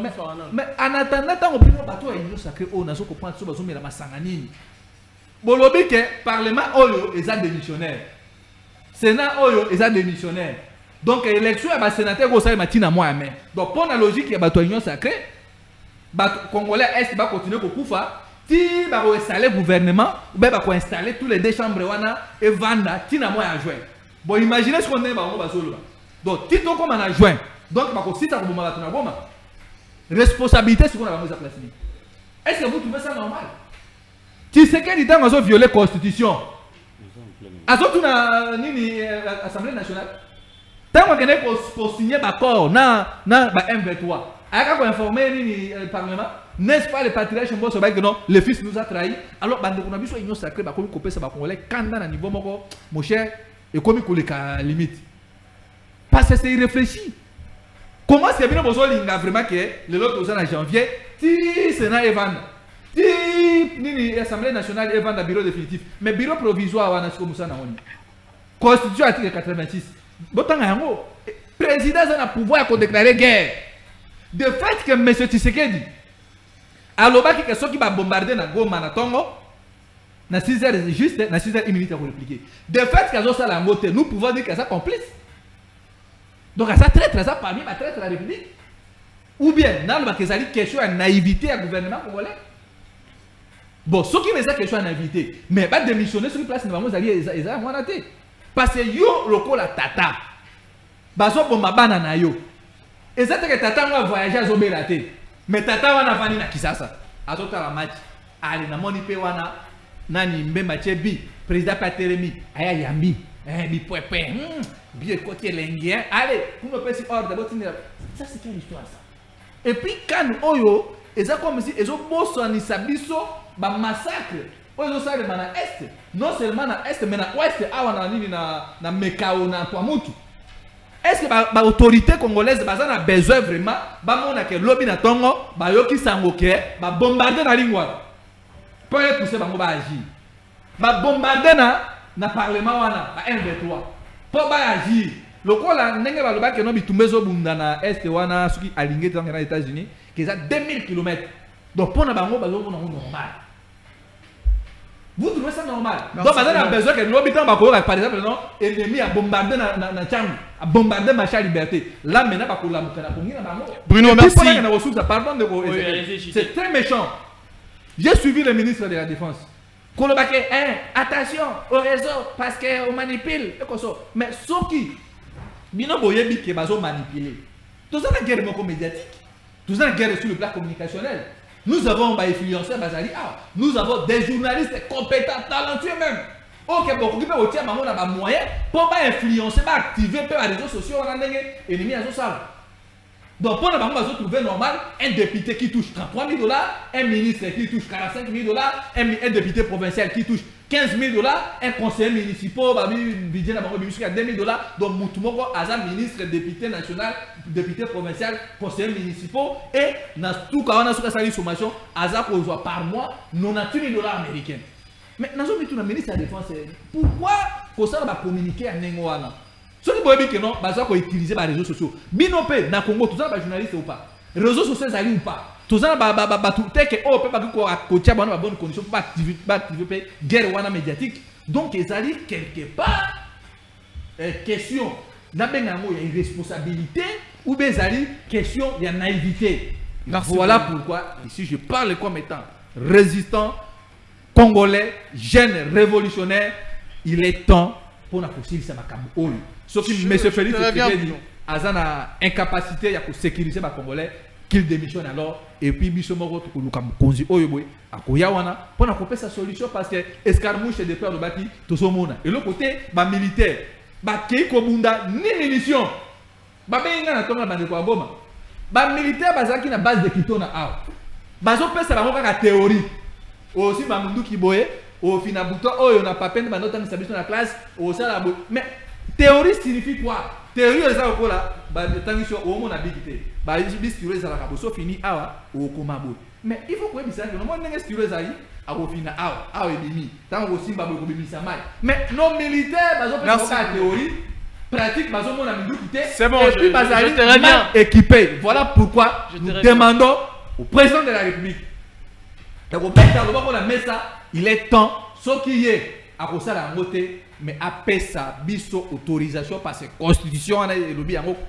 mais en attendant tant opinion batu ya union sacré o na so comprendre so bazo mela masanga nini bolobi ke parlement oyo eza démissionnaire sénat oyo eza démissionnaire. Donc l'élection est sénateur au sein matina moi mais donc pour la logique il y a bateau union sacrée congolais est va continuer pour poufa ti va installer gouvernement ou bien va installer tous les deux chambres wana et vanda tina moi à juin. Bon imaginez ce qu'on est ba solo donc ti to comme en juin donc ba ko sita ko boma batuna boma responsabilité c'est qu'on a mis à place. Est-ce que vous trouvez ça normal? Tu sais quel temps on a violé constitution azo tuna nini assemblée nationale. Tant qu'on est pour signer d'accord, na M23, à quoi informer le Parlement, n'est-ce pas le patriarche que non, le fils nous a trahis. Alors, on a besoin de union sacrée, comme couper ça, on les quand à niveau mon cher, et comme il les limite. Parce que c'est irréfléchi. Comment c'est bien besoin de vraiment que le lot en janvier, si Sénat est vendu, si l'Assemblée nationale est vendu à bureau définitif, mais bureau provisoire, on a ce que nous avons. Constitution article 86. Le président a le pouvoir de déclarer guerre. De fait que M. Tshisekedi a l'obaki que ceux qui vont bombarder na Goma na Tongo, na 6 heures juste, na 6 heures 1 minute à vous répliquer. De fait que ça la moté, nous pouvons dire que ça complice. Donc ça traite ça parmi ma traite la République. Ou bien dans le une question de naïveté à gouvernement congolais. Bon, ceux qui me disent question de naïveté, mais pas démissionner sur place, nous allons aller ils parce que yo loko la tata baso bomba bana na yo ezate que tata va voyager à Zobelate mais tata wana vani na Kisasa azota la match ali na moni pe wana nani mbemba chebi président Pateremi aya yambi bi pepe bien côté lengien allez pour nous passer ordre d'abord ça c'est quelle histoire ça et puis quand oyo eza comme si ezo bosso ni sabiso ba massacre oyo ça le mana est non seulement na est mais na ouest awa na nini na Mekao na Tuamutu. Est-ce que ba autorité congolaise baza na besoin vraiment ba mona ke lobby na tongo ba yoki sango ke ba bombarder na lingwa pour pousser bango ba agir ba bombarder na parlement wana ba M23 pour ba agir lokola ndenge ba loba ke no bitumbezo bunda na est wana soki alinge dans les États-Unis que ça 2000 km donc pour na bango ba zo na normal. Vous trouvez ça normal? Donc, on a besoin que nous habitants, par exemple, non, ennemi a bombardé na Tchang, a bombardé Macha Liberté. Là, maintenant, Bruno, merci. Pardon de c'est très méchant. J'ai suivi le ministre de la Défense. Kolobake, attention au réseau, parce qu'on manipule. Mais ce qui, Bino Boyebi qui est manipulé. Tout ça, la guerre médiatique. Tout ça, la guerre sur le plan communicationnel. Nous avons influencé Bazali. Nous avons des journalistes compétents, talentueux même. Ok, bon, qui peut aussi avoir un moyen pour influencer, activer les réseaux sociaux, on a des ennemis à ça. Donc, pour nous trouver normal, un député qui touche $33 000, un ministre qui touche $45 000, un député provincial qui touche 15 000 $, un conseiller municipal, budget n'a pas jusqu'à 2 000 $, donc Moutoumoko, agent ministre, député national, député provincial, conseiller municipal, et dans tout cas, on a sur la sommation, agent qu'on voit par mois, 98 000 $ américains. Mais dans le ministre de la Défense, pourquoi qu'on va communiquer à Nengoana? Ce qui veut dire que non, on utiliser les réseaux sociaux. Binopé, dans le Congo, tout ça, journaliste ou pas? Les réseaux sociaux, ça ou pas? Tout ça, tout que oh, peut pas que bonne condition pour activer guerre médiatique. Donc, ils arrivent quelque part. Question, il y a une responsabilité ou bien question, il y a naïveté. Voilà pourquoi ici je parle comme étant résistant, congolais, jeune révolutionnaire. Il est temps pour la possibilité de faire sauf que M. Félix dit a incapacité de sécuriser les Congolais, qu'il démissionne alors et puis Bissomoro to Lukamu Konzi Oyoboy à Koyawana pour couper sa solution parce que escarmouche de peur de bâti tout ce monde. Et l'autre côté, bah militaire, bah qui Kobunda ni munitions, bah benga na tonga bande kwa boma, bah militaire bah qui na base de Kitona a, bah zo pesa la moka théorie, aussi bah mundu kiboye, au final buto oh on a pas peine bah notre service dans la classe, au ça la mais théorie signifie quoi? Théorie les a au là, bah tant que au monde a bigité. Bah bis tiré ça la cabo fini awa au komabo. Mais il faut que ça que non n'est tiré ça a au final awa et demi. Tant aussi ba ko bimi ça mal. Mais non militaire bazo pas théorie pratique bazo mon ami douté. C'est bon, je te bien équipé. Voilà pourquoi nous demandons au président de la République de remettre le moment la met ça, il est temps ce qui est à cause la montée mais après ça, biso autorisation parce que la constitution est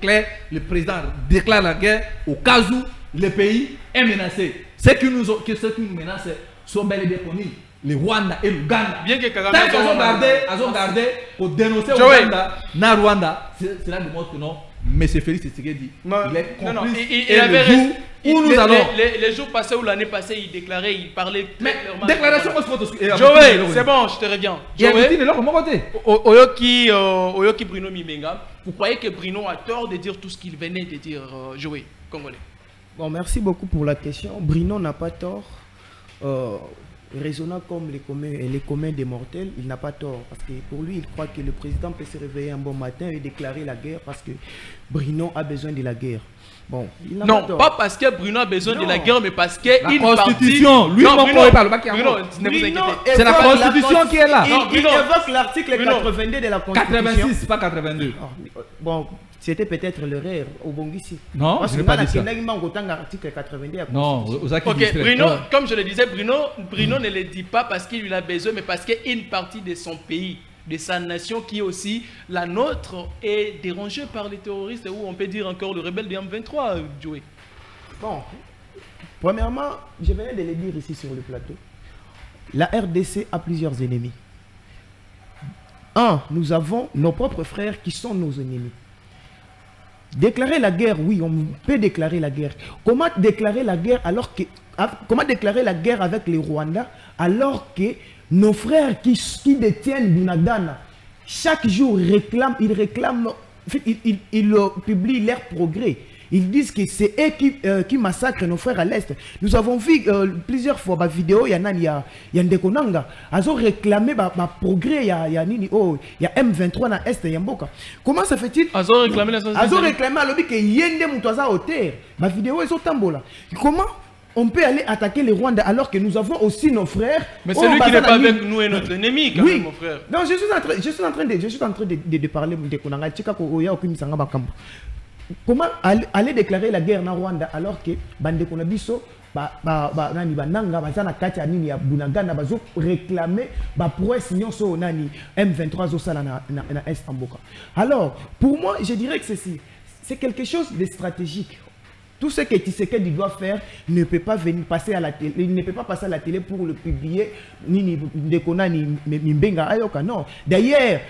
clair, le président déclare la guerre au cas où le pays est menacé. Ce qui nous menace sont bel et bien connus, le Rwanda et l'Ouganda. Bien que Kagame ont gardé pour dénoncer le Rwanda, cela démontre que non, M. Félix Tshisekedi, il est complice. Il avait raison. Les jours passés ou l'année passée, il déclarait, il parlait. Mais déclaration, Joël, c'est bon, je te reviens. Oyoki Bruno Mimenga, vous croyez que Bruno a tort de dire tout ce qu'il venait de dire, Joël, Congolais? Bon, merci beaucoup pour la question. Bruno n'a pas tort. Raisonnant comme les communs des mortels, il n'a pas tort. Parce que pour lui, il croit que le président peut se réveiller un bon matin et déclarer la guerre parce que Bruno a besoin de la guerre. Bon, il n'a non, pas tort. Pas parce que Bruno a besoin de la guerre, mais parce que la constitution, lui, c'est la constitution qui est là. Il évoque l'article 82 de la constitution. 86, pas 82. Bon, c'était peut-être l'erreur au Bongisi. Non, je n'ai pas dit ça. Non, ok, Bruno, comme je le disais, Bruno ne le dit pas parce qu'il a besoin, mais parce qu'une partie de son pays, de sa nation qui est aussi la nôtre, est dérangée par les terroristes, ou on peut dire encore le rebelle de M23, Joey. Bon, premièrement, je viens de le dire ici sur le plateau, la RDC a plusieurs ennemis. Un, nous avons nos propres frères qui sont nos ennemis. Déclarer la guerre, oui, on peut déclarer la guerre. Comment déclarer la guerre alors que... Comment déclarer la guerre avec les Rwandais alors que nos frères qui détiennent Bunagana, chaque jour ils réclament, ils publient leur progrès. Ils disent que c'est eux qui massacrent nos frères à l'Est. Nous avons vu plusieurs fois des vidéos, il y a Ndekonanga, ils ont réclamé le progrès, il y a M23 dans l'Est, il y a Mboka. Comment ça fait-il? Ils ont réclamé la société. Ils ont réclamé à l'objet que Yende Moutaza au terre. Ma vidéo est au tambola. Comment on peut aller attaquer les Rwandais alors que nous avons aussi nos frères? Mais c'est lui qui n'est pas avec nous et notre ennemi, quand même, mon frère. Non, je suis en train de parler de Konanga. Comment aller déclarer la guerre en Rwanda alors que Bande Konabiso, réclamer prouesse M23 na Est Mboka. Alors, pour moi, je dirais que c'est quelque chose de stratégique. Tout ce que Tshisekedi doit faire ne peut pas venir passer à la télé. Il ne peut pas passer à la télé pour le publier ni Ndekona ni Mbenga Ayoka. Non. D'ailleurs,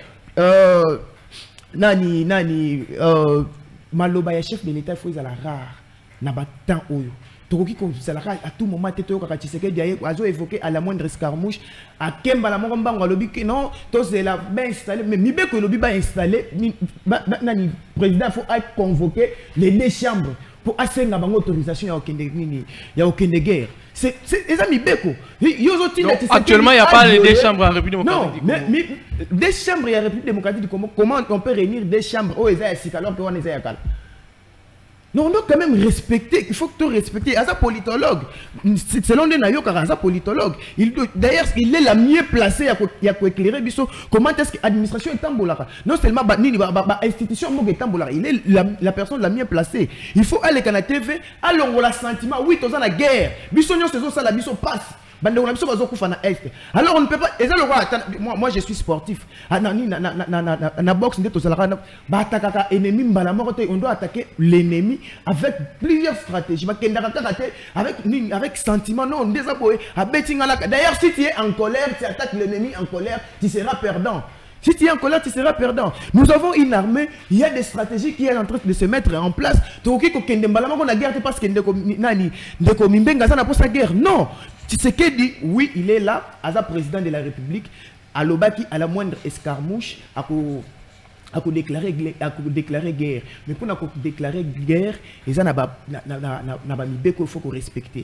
Maloba ya chef de l'État il faut la rare. Na batan oyo. Tokoki ko zalaka à tout moment teto ka Tshisekedi azo évoquer à la moindre escarmouche à Kemba la mongombango lobi que non to c'est la bien installé mais mibe ko lobi ba installé ni président faut être convoqué les deux chambres pour asenga bango autorisation ya okende nini ya okende guerre. C'est amis beko. Actuellement, il n'y a pas les 2 chambres en République démocratique du Congo. Non, mais des chambres en République démocratique du Congo. Comment on peut réunir des chambres au ESA alors qu'on est à Kala? Non, on doit quand même respecter. Il faut que tu respectes. Asa politologue. Selon les nayoka, Asa politologue. D'ailleurs, il est la mieux placée à éclairer comment est-ce que l'administration est tambola. Non seulement l'institution est tambola. Il est la personne la mieux placée. Il faut aller à la TV, aller au sentiment. Oui, tu as la guerre. Bisognon, c'est ça, la biso passe. Alors on ne peut pas. Moi je suis sportif. Na boxe, on doit attaquer l'ennemi avec plusieurs stratégies. Avec sentiment. Non, d'ailleurs, si tu es en colère, tu attaques l'ennemi en colère, tu seras perdant. Si tu es en colère, tu seras perdant. Nous avons une armée, il y a des stratégies qui sont en train de se mettre en place. Non. Tu sais qu'il dit, oui, il est là, Asa président de la République, à l'Obaki, à la moindre escarmouche, à déclarer guerre. Mais pour déclarer guerre, il faut qu'on respecte.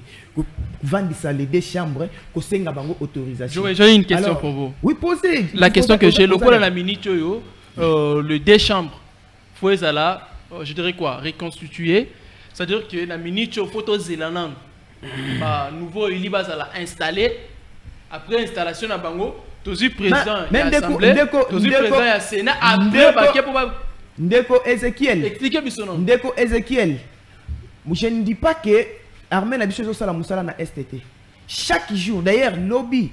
Vendre les 2 chambres, qu'on ait autorisation. J'ai une question pour vous. Oui, posez. La question que j'ai, le coup à la minute, le 2 chambres, faut là, je dirais quoi, reconstituer. C'est-à-dire que la minute, il faut zélanang. Nouveau il va installé après installation à Bango tous président de l'Assemblée tous président du Sénat après Ndeko Ezekiel expliquez-moi son nom. Ndeko Ezekiel, je ne dis pas que l'armée n'a pas besoin de la STT chaque jour. D'ailleurs lobby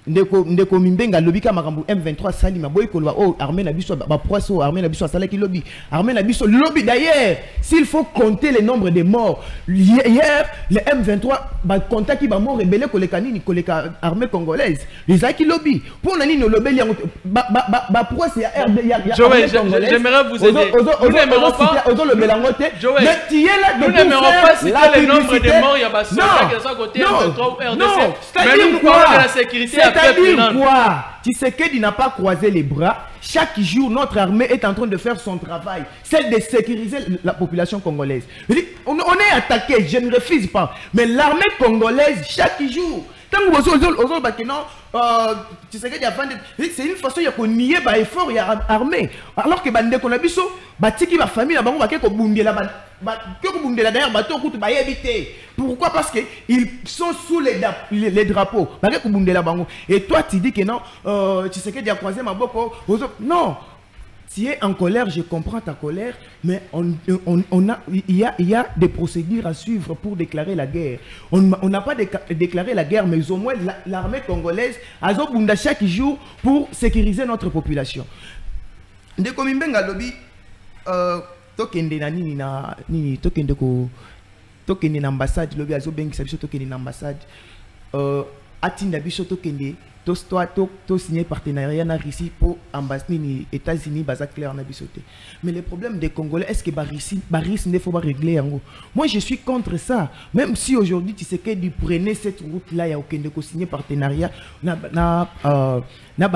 ndeko mimbenga lobby ka makambo M23 salima boy ko armée na biso ba proso armée na biso sala ki lobby armée na biso lobby. D'ailleurs s'il faut compter le nombre de morts hier le M23 ba compta ki ba mort rebelle ko le kanini ko le armée congolaise les aki lobby pour nani no lobby ba proso ya RD ya j'aimerais vous aider nous n'aimerons pas le mélangote mais tu es là nous n'aimerons pas citer le nombre de morts ya ba soldats qui sont côté M23 ou RDC mais nous parlons de la sécurité. C'est-à-dire quoi? Tshisekedi n'a pas croisé les bras. Chaque jour, notre armée est en train de faire son travail, celle de sécuriser la population congolaise. On est attaqué, je ne refuse pas. Mais l'armée congolaise, chaque jour, c'est une façon de nier l'effort de l'armée. Alors que les biso, la famille, pourquoi? Parce qu'ils sont sous les drapeaux. Et toi, tu dis que non, tu sais que tu as croisé ma boko. Non, tu es en colère, je comprends ta colère, mais il y a des procédures à suivre pour déclarer la guerre. On n'a pas déclaré la guerre, mais au moins l'armée congolaise a besoin chaque jour pour sécuriser notre population. De comme Mbenga lobby, tokende na nini na nini tokende ko tokende na ambassade lobby azo bengi sabiso tokende na ambassade atinda biso tokende to signer partenariat na Russie pour ambassade ni États-Unis baza clair na biso te. Mais le problème des Congolais, est-ce que Russie ne faut pas régler en gros? Moi je suis contre ça. Même si aujourd'hui tu sais que tu prenais cette route là, il y a aucun de signer partenariat na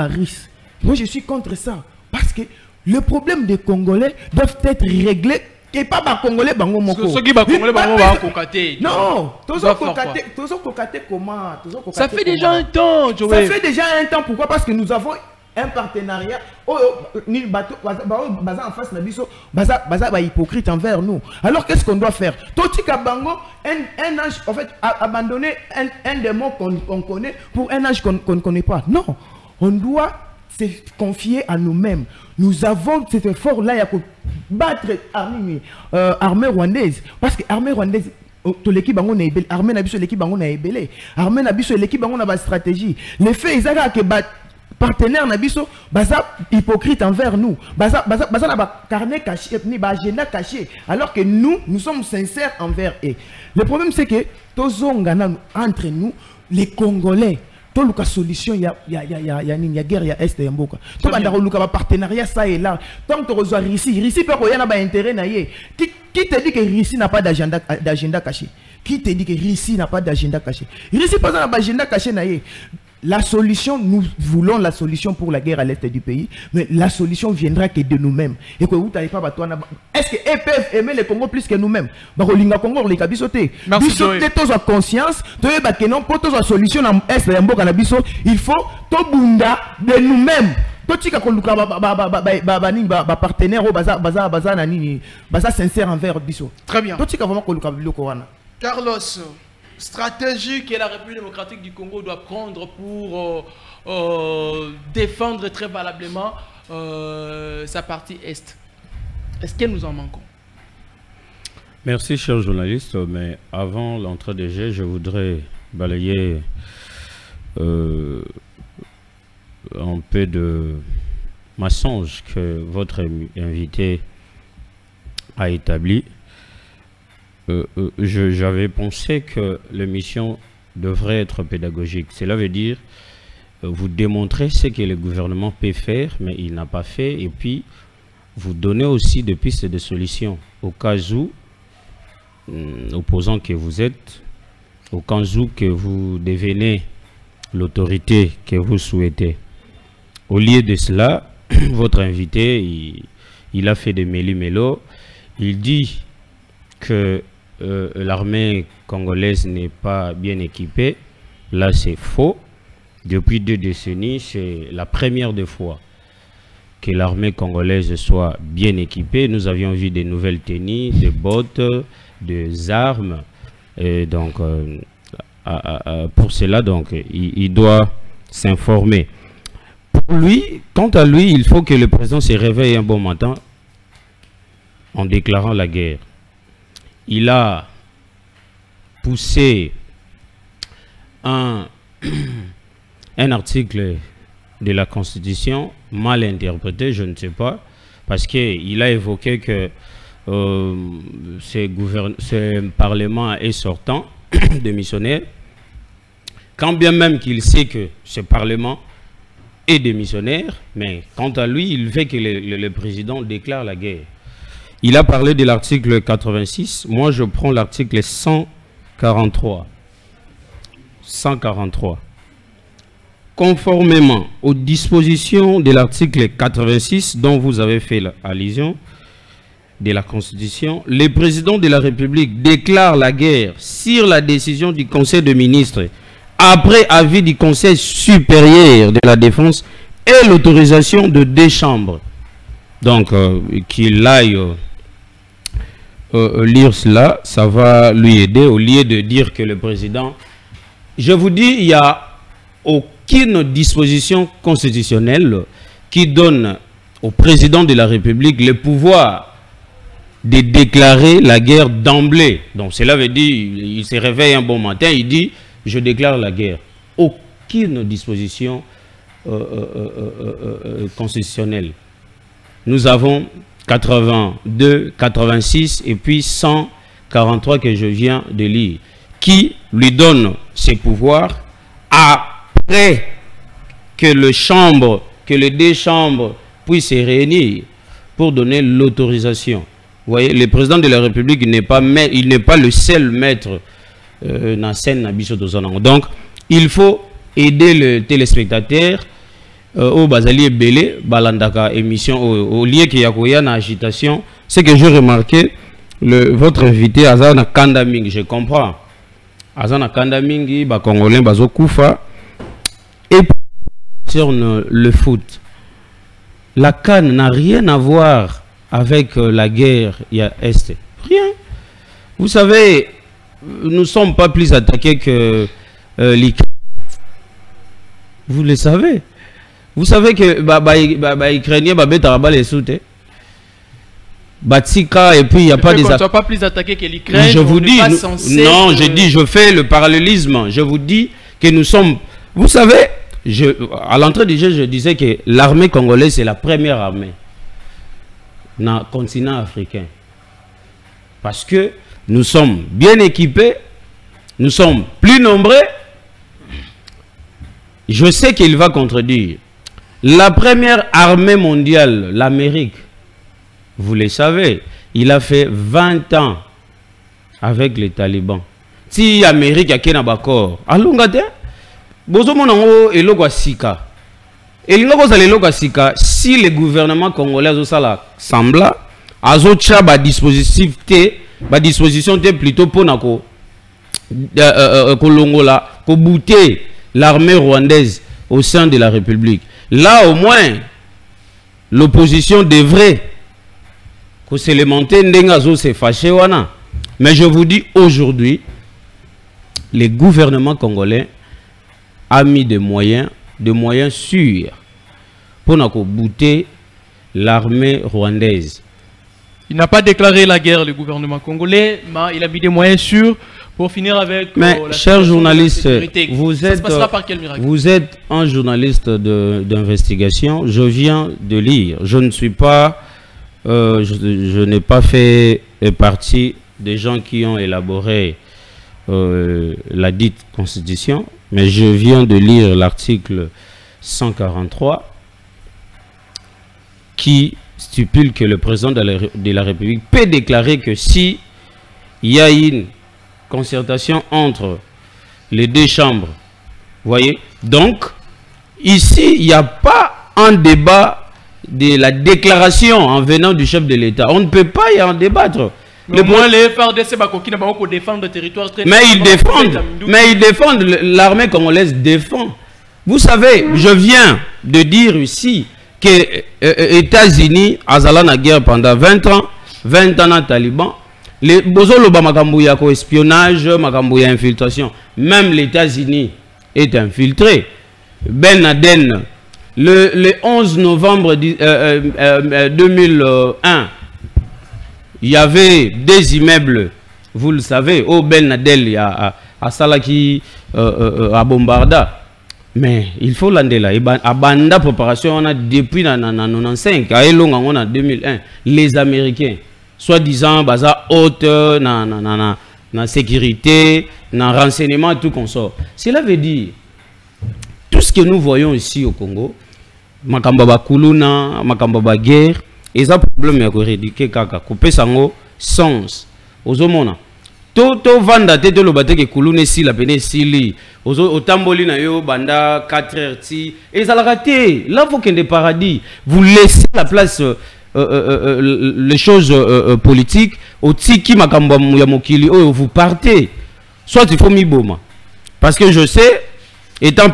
Russie. Moi je suis contre ça parce que le problème des Congolais doivent être réglés et pas par Congolais bango moko. Ceux qui ba Congolais bango ba kokaté. Non, toujours kokaté comment? Ça fait déjà un temps, Joël. Ça fait déjà un temps. Pourquoi? Parce que nous avons un partenariat. Ni bateau baza en face na biso, baza hypocrite envers nous. Alors qu'est-ce qu'on doit faire? Totika bango un âge en fait abandonner un démon qu'on connaît pour un âge qu'on ne connaît pas. Non, on doit se confier à nous-mêmes. Nous avons cet effort-là pour battre l'armée rwandaise. Parce que l'armée rwandaise, l'équipe l'armée n'a pas l'équipe l'armée n'a pas l'équipe n'a stratégie. Les faits, ils ont que partenaires n'a pas hypocrite envers nous. Baza n'a carnet caché, ni agenda caché. Alors que nous sommes sincères envers eux. Le problème c'est que tous entre nous, les Congolais. Tout le solution, il y a guerre, il y a Est et Mboka. Tout le partenariat, ça et là. Tant que tu reçois Russie peut y avoir intérêt. Qui te dit que Russie n'a pas d'agenda caché? Qui te dit que Russie n'a pas d'agenda caché? Russie n'a pas d'agenda caché. la solution, nous voulons la solution pour la guerre à l'est du pays, mais la solution viendra que de nous-mêmes. Et que vous n'avez pas est-ce qu'ils peuvent aimer le Congo plus que nous-mêmes? Congo, les cabisotés. Tous en conscience, pour solution est il faut tout bunda de nous-mêmes. Partenaire sincère envers Bisso. Très bien. Carlos, stratégie que la République démocratique du Congo doit prendre pour défendre très valablement sa partie Est. Est-ce que nous en manquons? Merci, cher journaliste. Mais avant l'entrée des jets, je voudrais balayer un peu de mensonge que votre invité a établi. J'avais pensé que l'émission devrait être pédagogique. Cela veut dire vous démontrer ce que le gouvernement peut faire, mais il n'a pas fait, et puis vous donnez aussi des pistes de solutions au cas où, opposant que vous êtes, au cas où que vous devenez l'autorité que vous souhaitez. Au lieu de cela, votre invité, il a fait des méli-mélo. Il dit que l'armée congolaise n'est pas bien équipée. Là, c'est faux. Depuis 2 décennies, c'est la première des fois que l'armée congolaise soit bien équipée. Nous avions vu des nouvelles tenues, des bottes, des armes. Et donc, pour cela, donc, il doit s'informer. Pour lui, quant à lui, il faut que le président se réveille un bon matin en déclarant la guerre. Il a poussé un article de la Constitution mal interprété, je ne sais pas, parce qu'il a évoqué que ce Parlement est sortant démissionnaire, quand bien même qu'il sait que ce Parlement est démissionnaire, mais quant à lui, il veut que le président déclare la guerre. Il a parlé de l'article 86. Moi, je prends l'article 143. 143. Conformément aux dispositions de l'article 86 dont vous avez fait allusion de la Constitution, le président de la République déclare la guerre sur la décision du Conseil des ministres après avis du Conseil supérieur de la défense et l'autorisation de 2 chambres. Donc, qu'il aille lire cela, ça va lui aider au lieu de dire que le président... Je vous dis, il n'y a aucune disposition constitutionnelle qui donne au président de la République le pouvoir de déclarer la guerre d'emblée. Donc, cela veut dire, il se réveille un bon matin, il dit, je déclare la guerre. Aucune disposition constitutionnelle. Nous avons 82, 86 et puis 143 que je viens de lire, qui lui donne ses pouvoirs après que les 2 chambres puissent se réunir pour donner l'autorisation. Vous voyez, le président de la République n'est pas le seul maître dans scène Nabiso Dozanango. Donc, il faut aider le téléspectateur au Bazali Belé, Balandaka émission, au lieu qu'il y a une agitation. C'est que j'ai remarqué, votre invité Azana Kandaming, je comprends. Azana Kandamingi, Congolais, Bazo Koufa. Et sur le foot, la CAN n'a rien à voir avec la guerre Est. Rien. Vous savez, nous ne sommes pas plus attaqués que l'Ukraine. Vous le savez. Vous savez que les Ukrainiens les soutes. Batika, et puis il n'y a pas des attaques. Ne soit pas plus attaqué que l'Ukraine. Je vous dis, non, je dis, je fais le parallélisme. Je vous dis que nous sommes. Vous savez, à l'entrée du jeu, je disais que l'armée congolaise, c'est la première armée dans le continent africain. Parce que nous sommes bien équipés, nous sommes plus nombreux. Je sais qu'il va contredire. La première armée mondiale, l'Amérique, vous le savez, il a fait 20 ans avec les talibans. Si l'Amérique a un accord, bozo monango eloko sika. Et si le gouvernement congolais a ça sembla azocha ba disposition plutôt pour nako kolongola ko bouter l'armée rwandaise au sein de la République. Là au moins l'opposition devrait que s'élémenter ndengazo se fâché wana. Mais je vous dis aujourd'hui le gouvernement congolais a mis des moyens sûrs pour bouter l'armée rwandaise. Il n'a pas déclaré la guerre, le gouvernement congolais, mais il a mis des moyens sûrs pour finir avec mais la chers journalistes, vous êtes un journaliste d'investigation. Je viens de lire. Je ne suis pas, je n'ai pas fait partie des gens qui ont élaboré la dite constitution, mais je viens de lire l'article 143 qui stipule que le président de la République peut déclarer que si il y a une concertation entre les deux chambres, voyez, donc ici il n'y a pas un débat de la déclaration en venant du chef de l'État. On ne peut pas y en débattre. Mais les FARDC défendent le territoire très... Mais ils défendent, l'armée congolaise défend. Vous savez, je viens de dire ici que les États-Unis ont la guerre pendant 20 ans à Taliban. Les bozoloba makambuya ko espionnage, makambuya infiltration. Même les États-Unis est infiltré. Ben Laden, le 11 novembre 2001, il y avait des immeubles, vous le savez, au Ben Laden à Salaki, à Bombarda. Mais il faut l'andela. À Banda préparation, on a depuis 1995, à Elonga, on a 2001, les Américains, soi-disant, baza haute, na sécurité, na renseignement, tout qu'on sort. Cela veut dire, tout ce que nous voyons ici au Congo, Makambaba Kuluna, Makambaba guerre, et ça problème est éradiqué kaka, couper sango, sens, aux homona. Toto vanda tete lo bateke kulune si la pene sili au tamboli na yo banda 4h ti et ça la raté là faut qu'il y ait des paradis vous laissez la place les choses politiques au tiki makamba ya mokili oh vous partez soit il faut miboma parce que je sais étant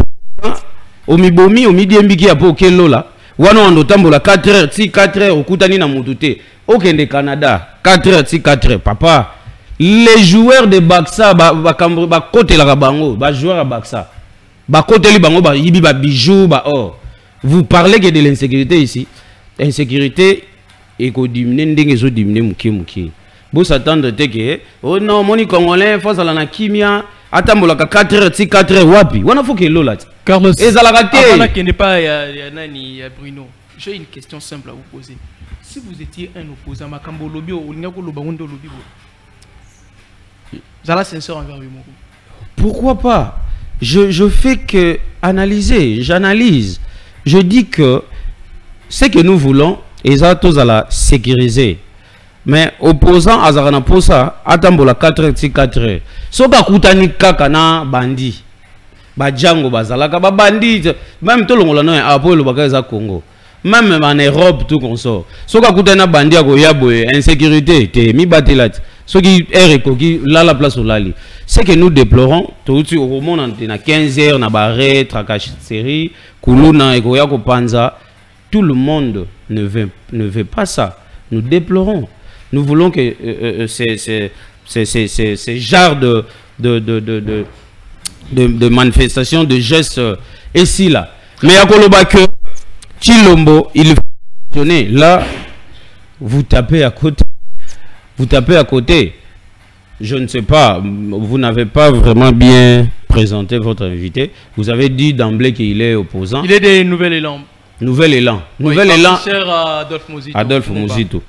au mibomi au midi mbiki ya po kelo la wana ando tambola 4h ti 4h okutani na mutute okende Canada 4h ti 4h papa. Les joueurs de Baksa, côté la bango, joueurs à Baksa, côté les bango, yibi bijou, or. Vous parlez que de l'insécurité ici, l'insécurité est qu'au diminuer, n'dengezo diminuer muki. Vous s'attendez que oh non, moni congolais face à la kimia, atambola 4h, 4h wapi. On a faut que l'eau Carlos. Et ça l'a raté. Avant qu'il n'est pas Nani Bruno. J'ai une question simple à vous poser. Si vous étiez un opposant, makambo lobby ou l'ingako lobangondo lobby. Pourquoi pas? Je fais que analyser, j'analyse. Je dis que ce que nous voulons, ils ont tous à la sécuriser. Mais opposant à Zarana Posa, Atambola 4h. Soka Koutani Kakana Bandi. Badjango Bazalaka, Bandi, même tout le monde a appelé le Bakaza Congo. Même en Europe, tout qu'on sort. Soka Koutana Bandi à Goyaboé, insécurité, t'es mi batelat. Ce qui est recoquis, là la place au lali. Ce que nous déplorons, tout au monde on a 15 heures, on a barré, tracasserie, Kuluna et Goyako Panza. Tout le monde ne veut pas ça. Nous déplorons. Nous voulons que ces genres de manifestations, de gestes, et si là. Mais à Koloba que Chilombo, il faut fonctionner. Là, vous tapez à côté. Vous tapez à côté. Je ne sais pas, vous n'avez pas vraiment bien présenté votre invité. Vous avez dit d'emblée qu'il est opposant. Il est des Nouvel Élan. Nouvel Élan. Oui, Nouvel Élan. Cher à Adolphe Mozito. Adolphe Mozito.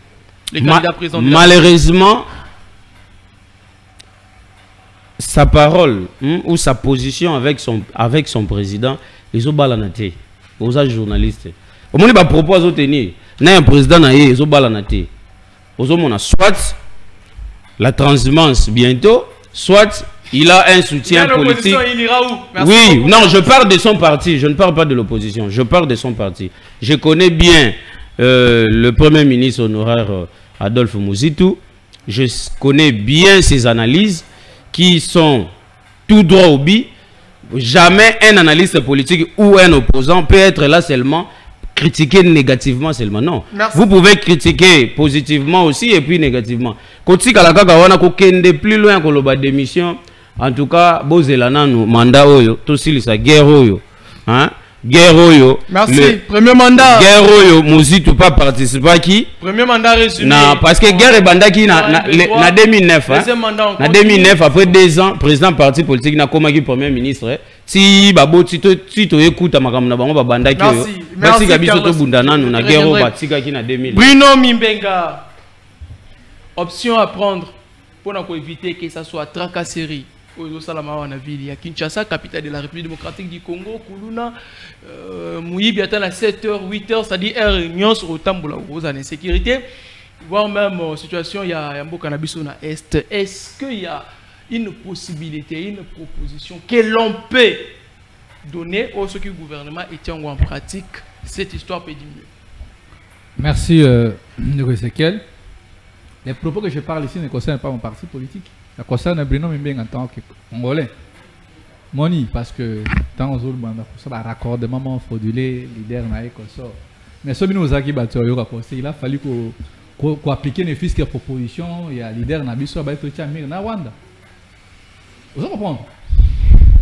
Malheureusement, sa parole ou sa position avec son président, ils ont balanté. Aux journalistes. Au moins, il propose de tenir. Un président, ils ont balanté. Aux hommes, on a soit la transhumance bientôt, soit Il a un soutien politique. Il ira où? Merci Oui, beaucoup. non, je parle de son parti. Je ne parle pas de l'opposition. Je parle de son parti. Je connais bien le Premier ministre honoraire Adolphe Mouzitou. Je connais bien ses analyses qui sont tout droit au but. Jamais un analyste politique ou un opposant peut être là seulement critiquer négativement seulement. Non. Merci. Vous pouvez critiquer positivement aussi et puis négativement. Quand la kaka wana ko kende plus loin que la démission. En tout cas, bozelana nous mandat oyo, tout ça guerre oyo. Hein? Guerre oyo. Merci. Premier mandat. Guerre oyo, Mouzitou pas participer à qui? Premier mandat résumé. Non, parce que guerre et bandaki na 2009. Deuxième mandat En 2009, après 2 ans, président parti politique na komaki premier ministre. Si babo si to écoute makambo na bango ba bandaki oyo. Merci Gabiso to bundana nous na guerre oyo batika ki na 2000. Bruno Mimbenga. Option à prendre pour éviter que ça soit tracasserie. Au Salama na ville ya Kinshasa, capitale de la République démocratique du Congo, Kuluna, Mouyibi attend à 7h, 8h, c'est-à-dire réunion sur Tamboula, aux en insécurité, voire même situation, il y a un beau cannabis na Est. Est-ce qu'il y a une possibilité, une proposition que l'on peut donner aux ceux qui le gouvernement et tient en pratique cette histoire peut diminuer? Merci, Ndeko Ezekiel. Les propos que je parle ici ne concernent pas mon parti politique. Ça concerne Bruno Mimbenga en tant que Congolais. Moni, parce que dans le banda, ça va raccordement fraudulé, leader naïe comme ça. Mais ce nous a qui battu il a fallu qu'on applique les fisques propositions. Il y a leader nabiso à battre Tchamir na Rwanda. Vous comprenez?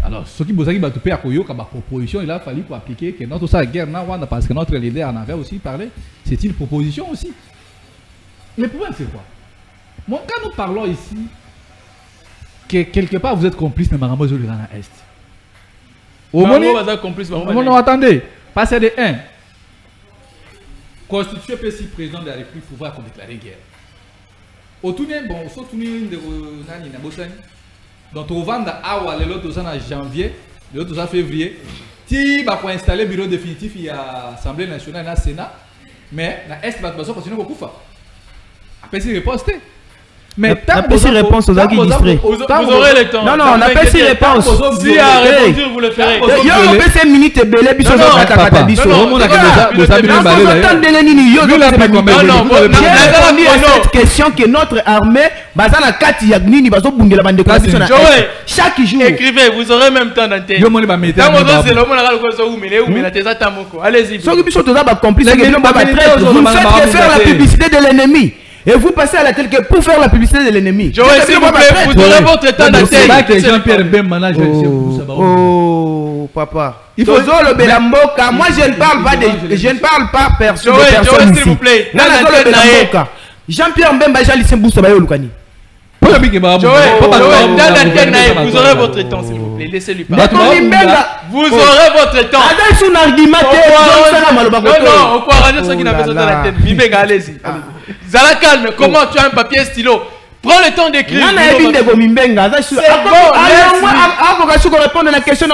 Alors, ce qui vous a dit battu à Koyo comme proposition, il a fallu qu'on applique que notre ça guerre na Rwanda parce que notre leader en avait aussi parlé. C'est une proposition aussi. Le problème c'est quoi? Bon, quand nous parlons ici que quelque part vous êtes complice de Maramo Zolira à Est. Au moment où attendez, passez de 1. Constitution PC président de la République pouvoir déclarer guerre. Au tourné, bon, au tourné de Nani Nabosani. Donc au vendre à l'autre en janvier, l'autre en février. Si va pour installer le bureau définitif, il y a l'Assemblée nationale et le Sénat. Mais la Est va continuer beaucoup faire. Après c'est reposté. Mais tant que ces réponses aux qui distrait. Vous aurez le temps. Non, non, on appelle ces réponses. Si à répondre, vous le ferez. Il y a un peu ces minutes et belé, puis ça va kata biso. Non, cette question que notre armée, bazana kati yagnini bazo bungela bande ko biso na chaque jour. Écrivez, vous aurez même temps d'antenne. Allez-y. Soki biso toza ba complice, vous ne faites que faire la publicité de l'ennemi. Et vous passez à la télé pour faire la publicité de l'ennemi. Joël, s'il vous plaît, vous aurez votre temps d'antenne. Jean-Pierre Bemba, oh, papa. Il faut le Belamboka. Moi, je ne parle pas de. Je ne parle pas personne. Joël, s'il vous plaît. Jean-Pierre Bemba, Jalissé Boussa Bayo Lukani. Joël, vous aurez votre temps, s'il vous plaît. Laissez-lui parler. Vous aurez votre temps. Non, on peut arranger ceux qui n'ont pas besoin de la tête. Mimbenga, allez-y. Zala calme, comment tu as un papier stylo? Prends le temps d'écrire. C'est bon, répondre à la question.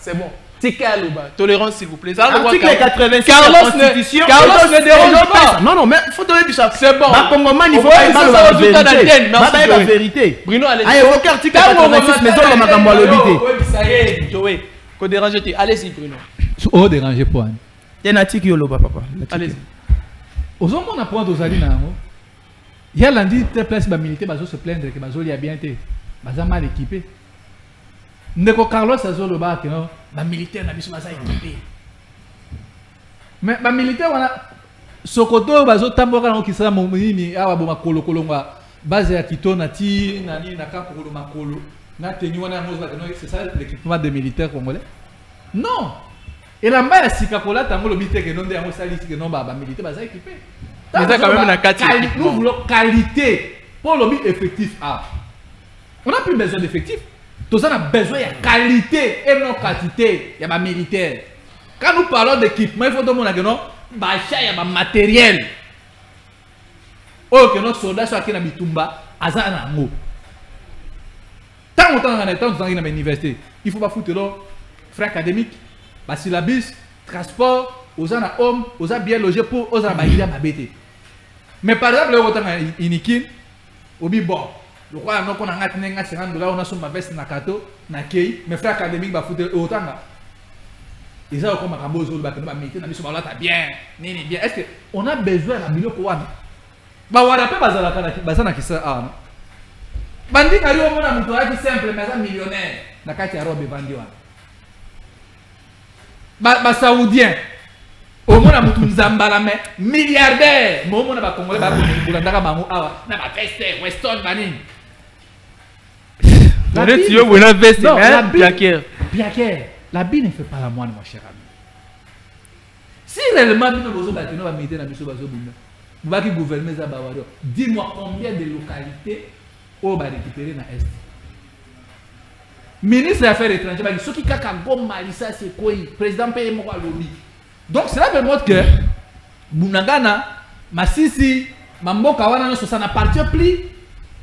C'est bon. Tolérance, s'il vous plaît. Article 86. Carlos ne dérange pas. Non, non, mais il faut donner ça. C'est bon. Il faut la vérité. Bruno, allez-y. Évoquer article 86, mais ça y est, Joey. Qu'on dérange. Allez-y, Bruno. Oh, déranger point. Il y a un article qui papa. Allez-y. Aux hommes, on a point d'Ozali na ngo. Il y a lundi, telle place militaire, bazo se plaindre que bazo a bien été. Baza mal équipé. Ndeko Carlos Azolo ba que non. Ba militaire na biso baza équipé. Mais ba militaire wana sokoto bazo tamboka na okisa momini awa bo makolo kolonga base ya kitona ti nani na kampo ko makolo na teni wana ngoza que non c'est ça l'équipement des militaires congolais. Non. Et la mère Sikakola tango le bité que non de sali que non ba militaire baza équipé. Mais ça quand même na qualité. Nous voulons qualité pour le but effectif. Ah. On n'a plus besoin d'effectifs. Tout ça a besoin de qualité et non quantité. Il y a ma militaire. Quand nous parlons d'équipement, il faut demander que non, il y a matériel. Oh, que notre soldat soit qui na bitumba, aza na ngo. Tant on a dans l'université, il faut pas foutre frais académiques, syllabus, transport, aux hommes, aux bien logés pour aux abaïda mabete. Mais par exemple, le autant inikin, obi bon. Le roi non qu'on a ngati nenga $50, on a son ma veste na kato, na kei, mes frères académiques ba foutre autant là. Ils ont comme un rambozo ba keno ba mité na biso ba lata bien, nini bien. Est-ce que on a besoin na biloko wana? Ba wala pe bazala kana bazana kisa ah. Bandi ngari o mona muto aki simple mais un millionnaire na kati ya robe bandi wana. Ba saoudien au moins mutu nzambala mais milliardaire mo mona ba congolais ba bulandaka bango awa na ba veste Weston banini. La Bible ne fait pas la moine, mon cher ami. Si réellement nous avons militer dans le qui gouverner ça, dis-moi combien de localités on va récupérer dans l'Est. Ministre des Affaires étrangères, ceux qui ont Malissa, c'est quoi? Président paye mon lobby. Donc cela me montre que Bunagana, Massisi, Mamboka, ça n'appartient plus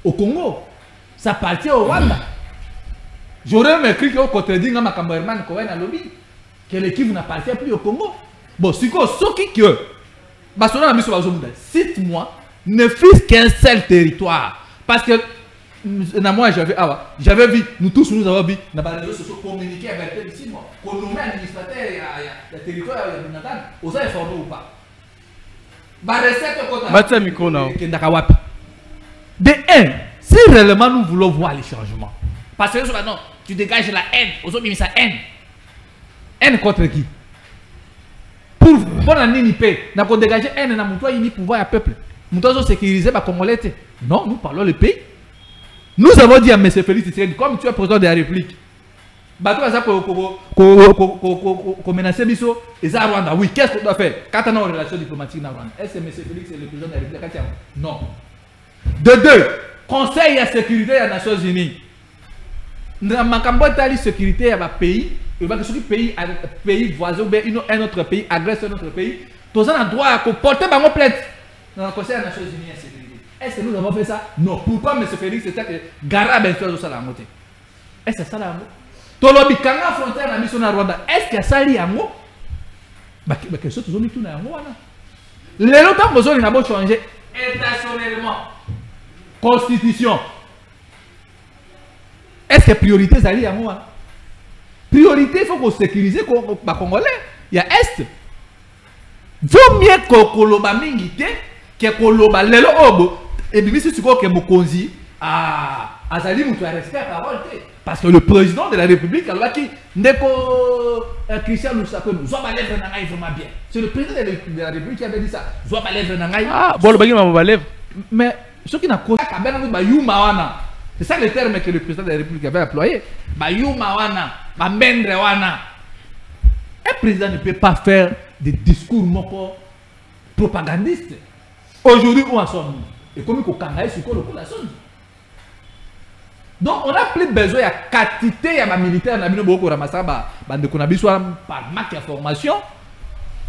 au Congo. Ça appartient au Rwanda. J'aurais même écrit qu'au contredit ma cameraman que l'équipe n'appartient plus au Congo. Bon, si quoi, ce qui que cite-moi, ne fût-ce qu'un seul territoire. Parce que moi j'avais vu, nous tous nous avons vu, dans les réseaux sociaux communiquer avec eux ici, qu'on nous met administrateur et territoire de Nathan, vous avez informé ou pas? De un, si réellement nous voulons voir les changements, parce que non, tu dégages la haine, aux autres, ça haine. Haine contre qui? Pour nini paix, n'a pas dégagé haine, n'a pas ni pouvoir à peuple. Nous devons sécuriser par Congolais. Non, nous parlons le pays. Nous avons dit à M. Félix Tshisekedi, comme tu es président de la République, bateau à ça qu'on menace Bisso, et ça Rwanda, oui, qu'est-ce qu'on doit faire? Quand on a une relation diplomatique dans Rwanda, est-ce que M. Félix est le président de la République? Non. De deux, Conseil à sécurité des Nations Unies. Dans ma sécurité à pays, pays voisin ou un autre pays agresse un autre pays, tous on a droit à porter ma plainte dans le Conseil des Nations Unies à sécurité. Est-ce que nous avons fait ça? Non. Pourquoi M. Félix c'est ça que Gara ben fait au salamote? Est-ce que ça là? Tolobi kanga frontière na mission na Rwanda. Est-ce que ça li yango? Bah que ça tous on dit tout na yango wana. Les longtemps besoin n'a pas changer intentionnellement. Constitution. Est-ce que priorité ça li yango wana? Priorité, il faut qu'on sécurise les Congolais. Il y a Est. Vaut mieux qu'on loba mingite que qu'on loba lelo obo. Et puis si tu crois que Mokonzi azali mutu respect à parole. Parce que le président de la République a dit Ndeko Christian Lusako nous va lèvre nangai vraiment bien. C'est le président de la République qui avait dit ça. Nous va lèvre nangai. Ah bon le bagi ma lèvre. Mais ce qui n'a causé kabena ba yuma wana. C'est ça le terme que le président de la République avait employé. Bayuma wana, bambendre wana. Un président ne peut pas faire des discours propagandistes. Aujourd'hui, où en sommes-nous? Et comme il faut kangaï sur quoi le coup la sonne. Donc on n'a plus besoin de quantité à militaire na bino boko ramassa bande qu'on a besoin par manque d'information.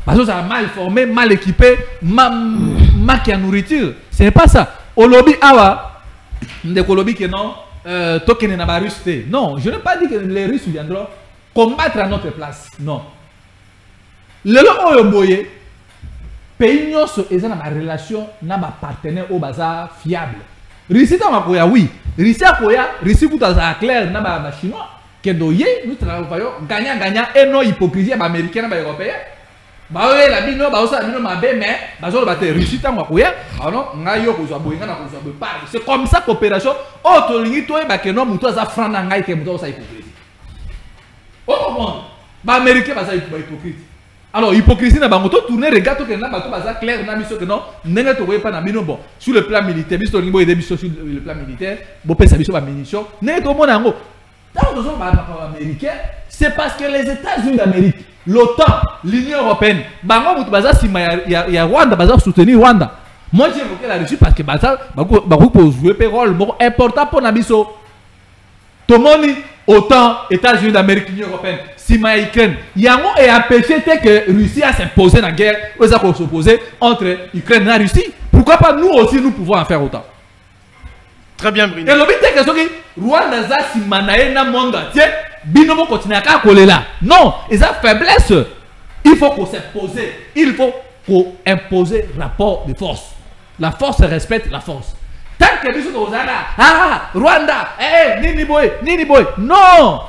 Parce que ça a mal formé, mal équipé, manque de nourriture. Ce n'est pas ça. Au lobby awa Ndekolobi que non, token na ba russe. Non, je n'ai pas dit que les Russes viendront combattre à notre place. Non. Le oyoboye pays nyonso eza na ma relation na ba partenaire au bazar fiable. Russie ta makoya oui, Russie akoya, Russie kutaza clair na ba chinois que doye nous travaillons gagnant gagnant et non hypocrisie ba américain na ba européen. Bah ouais la bino bah ça bino ma bé mais bah zo ba te Russie ta makoya, alors ngayo ko zo boyinga na ko zo be parle. C'est comme ça coopération auto lingi to e ba que non muto za franc na ngai ke muto za hypocrisie. Oh bon, bah américain ba za hypocrisie. Alors hypocrisie na bango to tourner regarde que na ba to ba za clair na biso que non ndenge to pas na bino bon sur le plan militaire biso lingi boye biso sur le plan militaire bo pesa biso ba munitions ndenge to mona ngo tant de gens ba américain c'est parce que les États-Unis d'Amérique, l'OTAN, l'Union européenne, bango mutu baza sima ya Rwanda baza soutenir Rwanda. Moi j'ai évoqué la Russie parce que baza bango pour jouer un rôle important pour na biso. Tomoni OTAN, États-Unis d'Amérique, l'Union européenne, sima ya Ukraine. Yango est empêché que Russie a s'imposé dans la guerre, ou ça qu'on s'opposer entre Ukraine et Russie. Pourquoi pas nous aussi nous pouvons en faire autant? Très bien Bruno. Et le but est que Rwanda za sima na monde entier. Binomo continue à coller là. Non, ils ont faiblesse. Il faut qu'on s'impose. Il faut qu'on impose rapport de force. la force respecte la force. Tant que biso tozana, Rwanda, nini boy, non.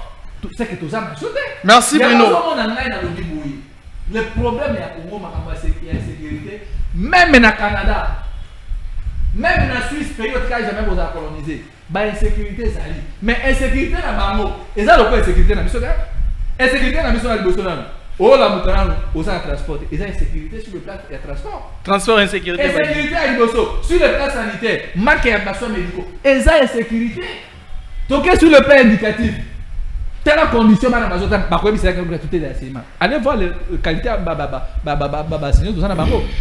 C'est que tozana sauté. Merci Bruno. Le problème est au Congo, insécurité, même au Canada, même en Suisse, pays où jamais vous a colonisé, insécurité ça lit. Mais insécurité na bango, et ça le quoi insécurité na biso da? Insécurité na biso na liboso na. Oh la moutarano, aux transport, et ça insécurité sur le plan de transport. Transport insécurité. Insécurité à liboso, sur le plan sanitaire, marque et besoins médicaux. Et ça insécurité. Donc sur le plan éducatif. Telle condition, madame, c'est la gratuité de l'enseignement. Allez voir la qualité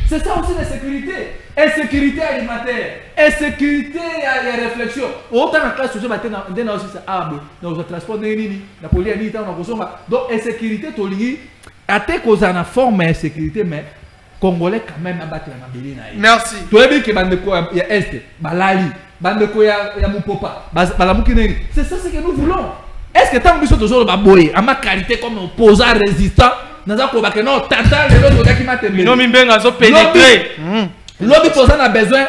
c'est ça aussi la sécurité. Insécurité alimentaire, insécurité à la réflexion. Autant en classe sociale, dans le transport, la police, donc insécurité, à tes causes en forme d'insécurité, mais Congolais quand même abattre la mabéline. Merci. Tu as vu que il y a Est, Balali, il y a Moupopa, c'est ça ce que nous voulons. Est-ce que tant que nous sommes toujours à ma qualité comme opposant résistant, nous avons que non, tata, les autres qui m'a témoigné. Non, mais bien, nous avons pénétré. L'homme posant a besoin,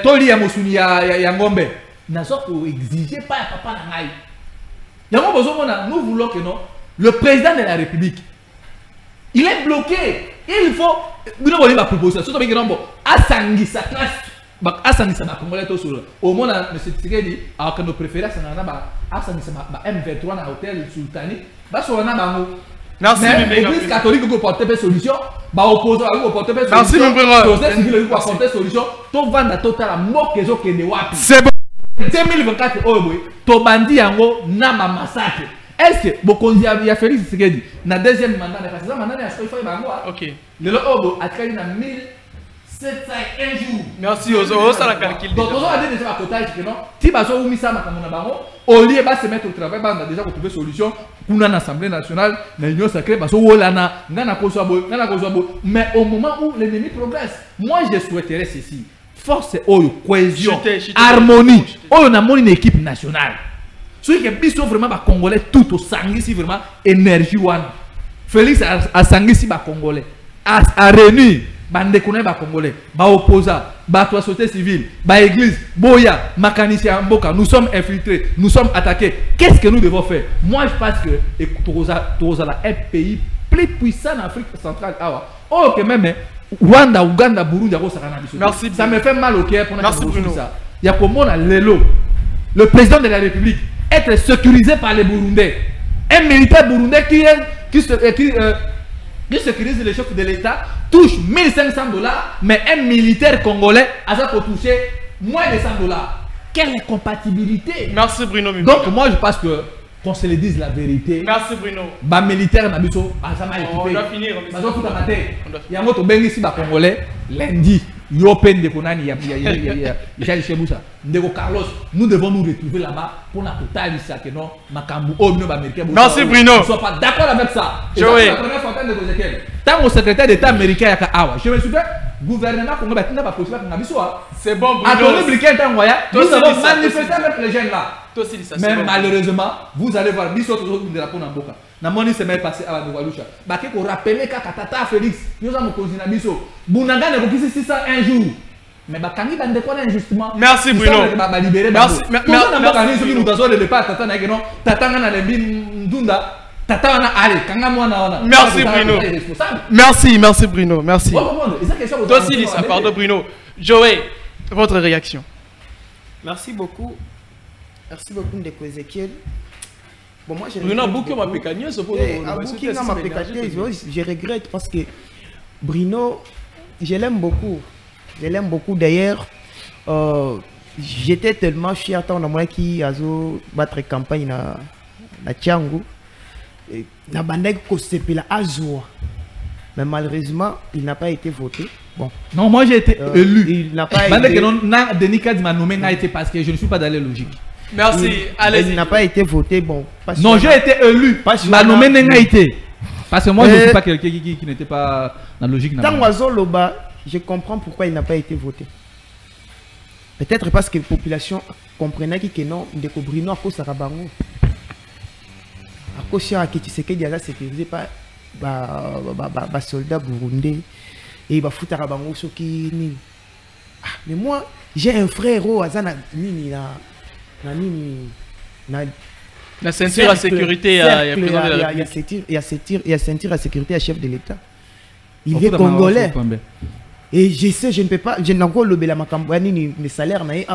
Toli ya Mosuni ya Ngombe. Nous avons exigé pas papa Nangaï. Nous voulons que non, le président de la République, il est bloqué. Il faut, nous avons une proposition, surtout que nous avons sa classe. Asangisa ba Congolais to sur au moins monsieur Tshisekedi alors que nos préférés ça na ba asangisa ba M23 na hôtel Sultani ba so na bango. Merci l'église catholique ko porter solution ba opposant ko porter solution. Merci mon frère. Procès civil ko porter solution to vanda total mokezo kende wapi. C'est bon. 2024 oh boy to bandi yango na ma massacre. Est-ce que bokonzi ya Félix Tshisekedi na deuxième mandat na parce que mandat ya Soifai bango. OK. Le obo atkali na 1701 jours. Merci aux ça la calcul. Donc on a déjà à côté que non. Si baso ou misa makamona bango, au lieu de se mettre au travail, on a déjà trouvé solution pour l'Assemblée nationale, l'Union sacrée baso wolana, nana kosoabo, mais au moment où l'ennemi progresse, moi je souhaiterais ceci. Force oyo, cohésion, harmonie. On a une équipe nationale. Celui qui est vraiment ba congolais tout au sangi si vraiment énergie one. Félix a sangi si ba congolais. A réunir bande connaît ba congolais, ba opposant, ba société civile, ba église, boya, mécanicien mboka, nous sommes infiltrés, nous sommes attaqués. Qu'est-ce que nous devons faire? Moi je pense que Togoza est un pays plus puissant en Afrique centrale. Oh que même Rwanda, Ouganda, Burundi, merci. Ça me fait mal au cœur pour merci Bruno. Ça. Il y a comment le président de la République être sécurisé par les Burundais. Un militaire burundais qui sécurise les chefs de l'État touche 1500 $, mais un militaire congolais a ça pour toucher moins de 100 $. Quelle compatibilité? Merci Bruno. Donc moi je pense que qu'on se le dise la vérité. Merci Bruno. Ba militaire na biso azama équipé. On doit finir. Il y a un autre bengi si ba congolais lundi. Yopen de Konani, Jean Cheboussa, Ndego Carlos, nous devons nous retrouver là-bas pour la totale ça que non, Makambu, américain. Merci Bruno. Je ne suis pas d'accord avec ça. Joey. Tant au secrétaire d'État américain, je me souviens, gouvernement congolais n'a pas possible qu'on a vu ça. C'est bon Bruno. Attendez, Briquet, nous avons manifesté avec les jeunes là. Mais malheureusement, vous allez voir, nous sommes toujours de la peau dans Boka. Na moni semaine passée à Nouvaloucha. Bah que qu'on rappelle Tata Félix, nous avons causé na biso. Bunanga ne vous 601 jours. Mais bah kangi bande quoi injustement. Merci Bruno. Bah libérer. Merci. Merci. Nous avons le départ Tata na non. Tata na lembi ndunda. Tata na allez kanga mwana wana. Merci Bruno. Merci Bruno. Merci. Toi aussi Lisa, pardon Bruno. Joey, votre réaction. Merci beaucoup. Merci beaucoup Ndeko Ezekiel. Bon, moi, je regrette parce que Bruno, je l'aime beaucoup. Je l'aime beaucoup. D'ailleurs, j'étais tellement fier quand on a qui a battre campagne na Tchangu. Na bandek Kosepela Azua. Mais malheureusement, il n'a pas été voté. Bon. Non, moi j'ai été élu. Il n'a pas été. Denis Kadz m'a nommé n'a été parce que je ne suis pas dans les logiques. Merci. Il n'a pas été voté. Bon. Non, j'ai été élu. Ma nommé n'a été. Parce que moi, je ne suis pas quelqu'un qui n'était pas dans la logique. Dans Oiseau Loba, je comprends pourquoi il n'a pas été voté. Peut-être parce que la population comprenait que non, Ndeko Bruno a cause de Rabango. À cause de Tshisekedi a sécurisé par les soldats burundais. Et il va foutre Rabango ce qui. Mais moi, j'ai un frère au Azana Nini La ceinture à sécurité, il y a président de la République. Il y a ceinture à sécurité à chef de l'État. Il est congolais. Et je sais, je ne peux pas, je n'ai encore le les salaires, mais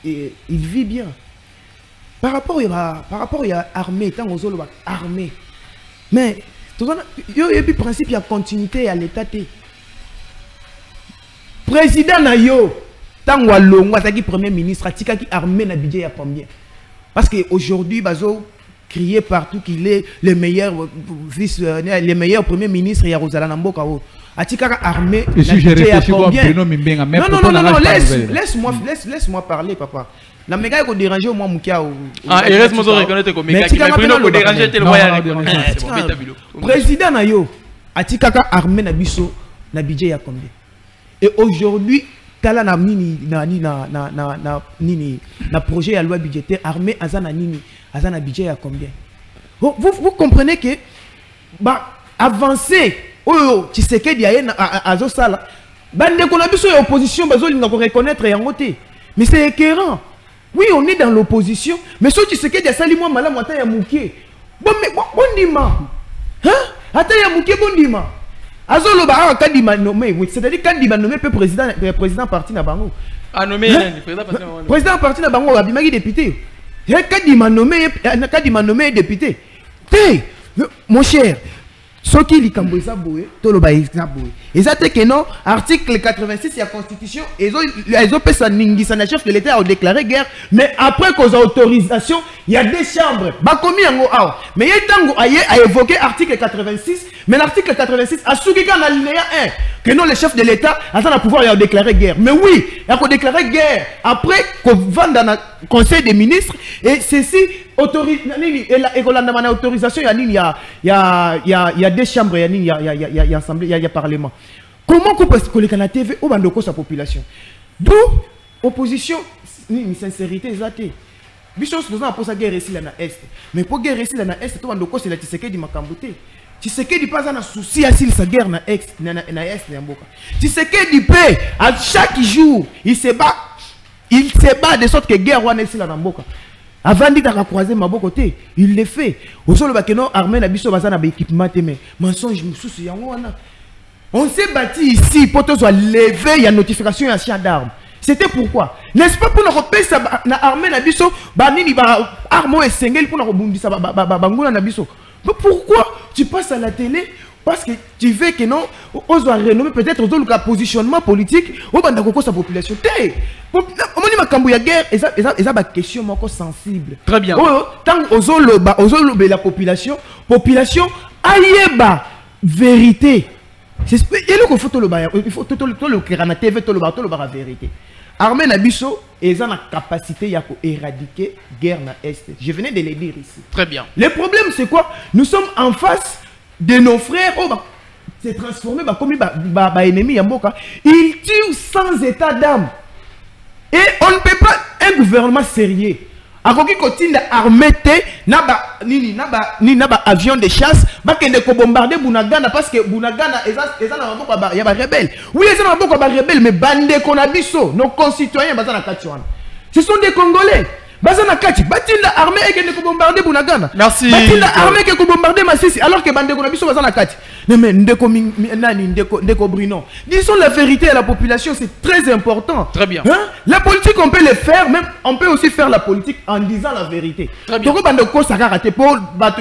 il vit bien. Par rapport à l'armée, tant aux autres armée. Mais, il y a un principe, il y a continuité à l'État. Président Nayo, tant que le premier ministre, a dit armée na budget à combien? Parce qu'aujourd'hui, Bazo criait partout qu'il est le meilleur les meilleurs premiers ministres, il y a Rosala Namboka. Atikaka armée, et si je réfléchis non, laisse-moi parler, papa. La méga est dérangé au moins Moukia. Ah, il reste mon reconnaître comme méga. Mais Bruno ko déranger tel voyage. Président Nayo, Atikaka armée na biso na budget ya combien? Et aujourd'hui, tala na nini na projet à loi budgétaire armée azana nini azana budget à combien? Vous comprenez que bah avancer oh tu sais que diaye azo sala bande ko na biso ya opposition bazo linga ko reconnaître yango te. Mais c'est écœurant. Oui, on est dans l'opposition, mais si tu sais que dia sali moi malamu ata ya mukie. Bon dima. Hein? Ata ya mukie bon dima. Azolo ba kadima nommé, c'est-à-dire kadima nommé président parti na bango. Ah nommé président parti na bango abimaki député. Kadima nommé député. Mon cher, ce qui est Kamboisa Boé, tout le baïs Boé. Et ça, c'est que non, article 86 de la Constitution, ils ont fait ça, le chef de l'État a déclaré guerre, mais après qu'aux autorisations, il y a des chambres. Mais il y a évoqué l'article 86, mais l'article 86 a souligné en alinéa 1 que non, le chef de l'État a le pouvoir de déclarer guerre. Mais oui, il a déclaré guerre après qu'on va dans le Conseil des ministres, et ceci autorise, et autorisation, il y a des chambres, il y a assemblée, il y a parlement. Comment qu'on peut que la TV au bandoko sa population? D'où opposition, ni sincérité, exacté. Bichos nous avons pour sa guerre ici là na est. Mais pour guerre ici là na est, tout bandoko c'est la Tshisekedi Makambote. Tshisekedi pas un souci à sa guerre na est, na est na mboka. Tshisekedi paix à chaque jour, il se bat de sorte que guerre wana ici là na mboka. Avant d'y croiser ma côté, il le fait. Au sol le non armée na biso bazana ba équipement mais mensonge mususu yango wana. On s'est bâti ici pour que soit levé, il y a notification et un chien d'armes. C'était pourquoi? N'est-ce pas pour nous repérer ça armée na biso, banini ba armo et sengel pour nous rebondir ça banguna na biso. Mais pourquoi tu passes à la télé? Parce que tu veux que non, on doit renommer peut-être le positionnement politique au bandako sa population. On dit ma cambo ya guerre et ça ba question moko sensible. Très bien. Tant ozolo la population ayeba vérité. C'est il faut tout le bail, il faut tout le kerana TV tout le bar vérité. Armée na biso ils ont la capacité à éradiquer guerre na est. Je venais de le dire ici. Très bien. Le problème c'est quoi? Nous sommes en face de nos frères c'est transformé comme ennemi ya mboka. Ils tuent sans état d'âme. Et on ne peut pas un gouvernement sérieux. Akoki kotinda armée naba avion de chasse bakende ko bombarder Bunagana parce que Bunagana eza na maboko ya ba rebelle. Oui, eza na maboko ba rebelle mais bande konabiso nos concitoyens bazana katiwana. Ce sont des Congolais. Bazana kati batinda armée ekende ko bombarder Bunagana. Merci. Batinda armée ke ko bombarder Masisi alors que bande konabiso bazana kati. Mais ndeko Bruno. Disons la vérité à la population, c'est très important. Très bien. Hein? La politique, on peut le faire, même on peut aussi faire la politique en disant la vérité. Très bien. Donc, on ça raté pour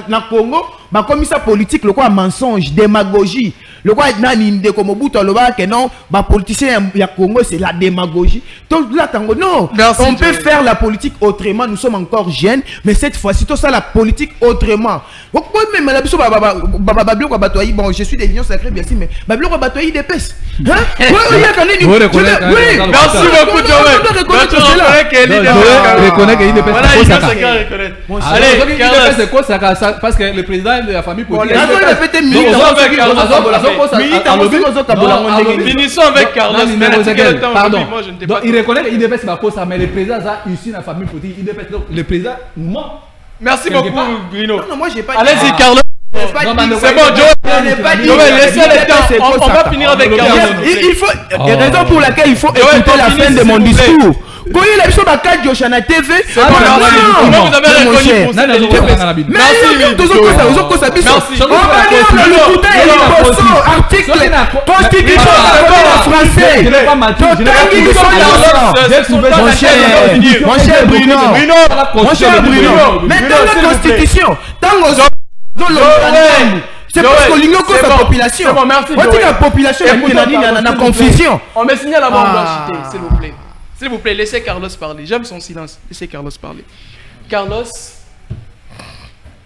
na Congo, comme ça politique, le quoi mensonge, démagogie. Le quoi nani ndeko Mobutu le ba que non, ba politicien ya Congo c'est la démagogie. Donc là tango non, merci, on peut faire la politique autrement, nous sommes encore jeunes, mais cette fois-ci tout ça la politique autrement. Donc même la biso bon je suis des lions sacrés bien sûr mais bablo batoyi d'épaisse. Hein? Oui, merci beaucoup reconnaît qu'il dépêche. Allez, c'est quoi ça parce que le président de la famille politique finissons avec Carlos. Pardon. Il reconnaît qu'il dépêche ma cause, mais le président a ici la famille politique. Il dépêche le président. Merci beaucoup, Bruno. Non, moi j'ai pas. Allez-y, Carlos. C'est bon, Joël, laissez le temps. On va finir avec Carlos. Il faut. Raison pour laquelle il faut écouter la fin de mon discours. Quand il a sur la carte Joshana TV, vous avez reconnu pour ça. C'est parce que l'union cause la population. C'est bon, merci. On dit la population a la confusion. On me signale avant de citer, s'il vous plaît. S'il vous plaît, laissez Carlos parler. J'aime son silence. Laissez Carlos parler. Carlos,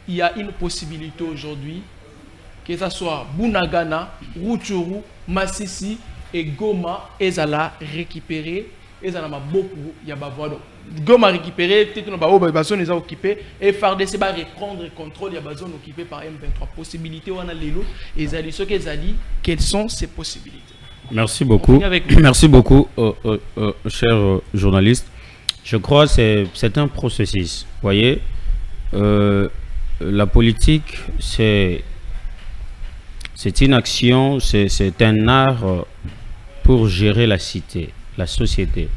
il y a une possibilité aujourd'hui que ce soit Bunagana, Rutshuru, Massissi et Goma, ils allaient récupérer. Ils allaient beaucoup. Il y a Bavoado. Goma récupéré, peut-être que les zones sont occupées et FARDC va reprendre le contrôle des zones occupées par M23. Possibilité, on a les lots et ils allaient ce qu'ils allaient dit. Quelles sont ces possibilités? Merci beaucoup. Merci beaucoup, cher journaliste. Je crois que c'est un processus. Vous voyez, la politique, c'est une action, c'est un art pour gérer la cité, la société.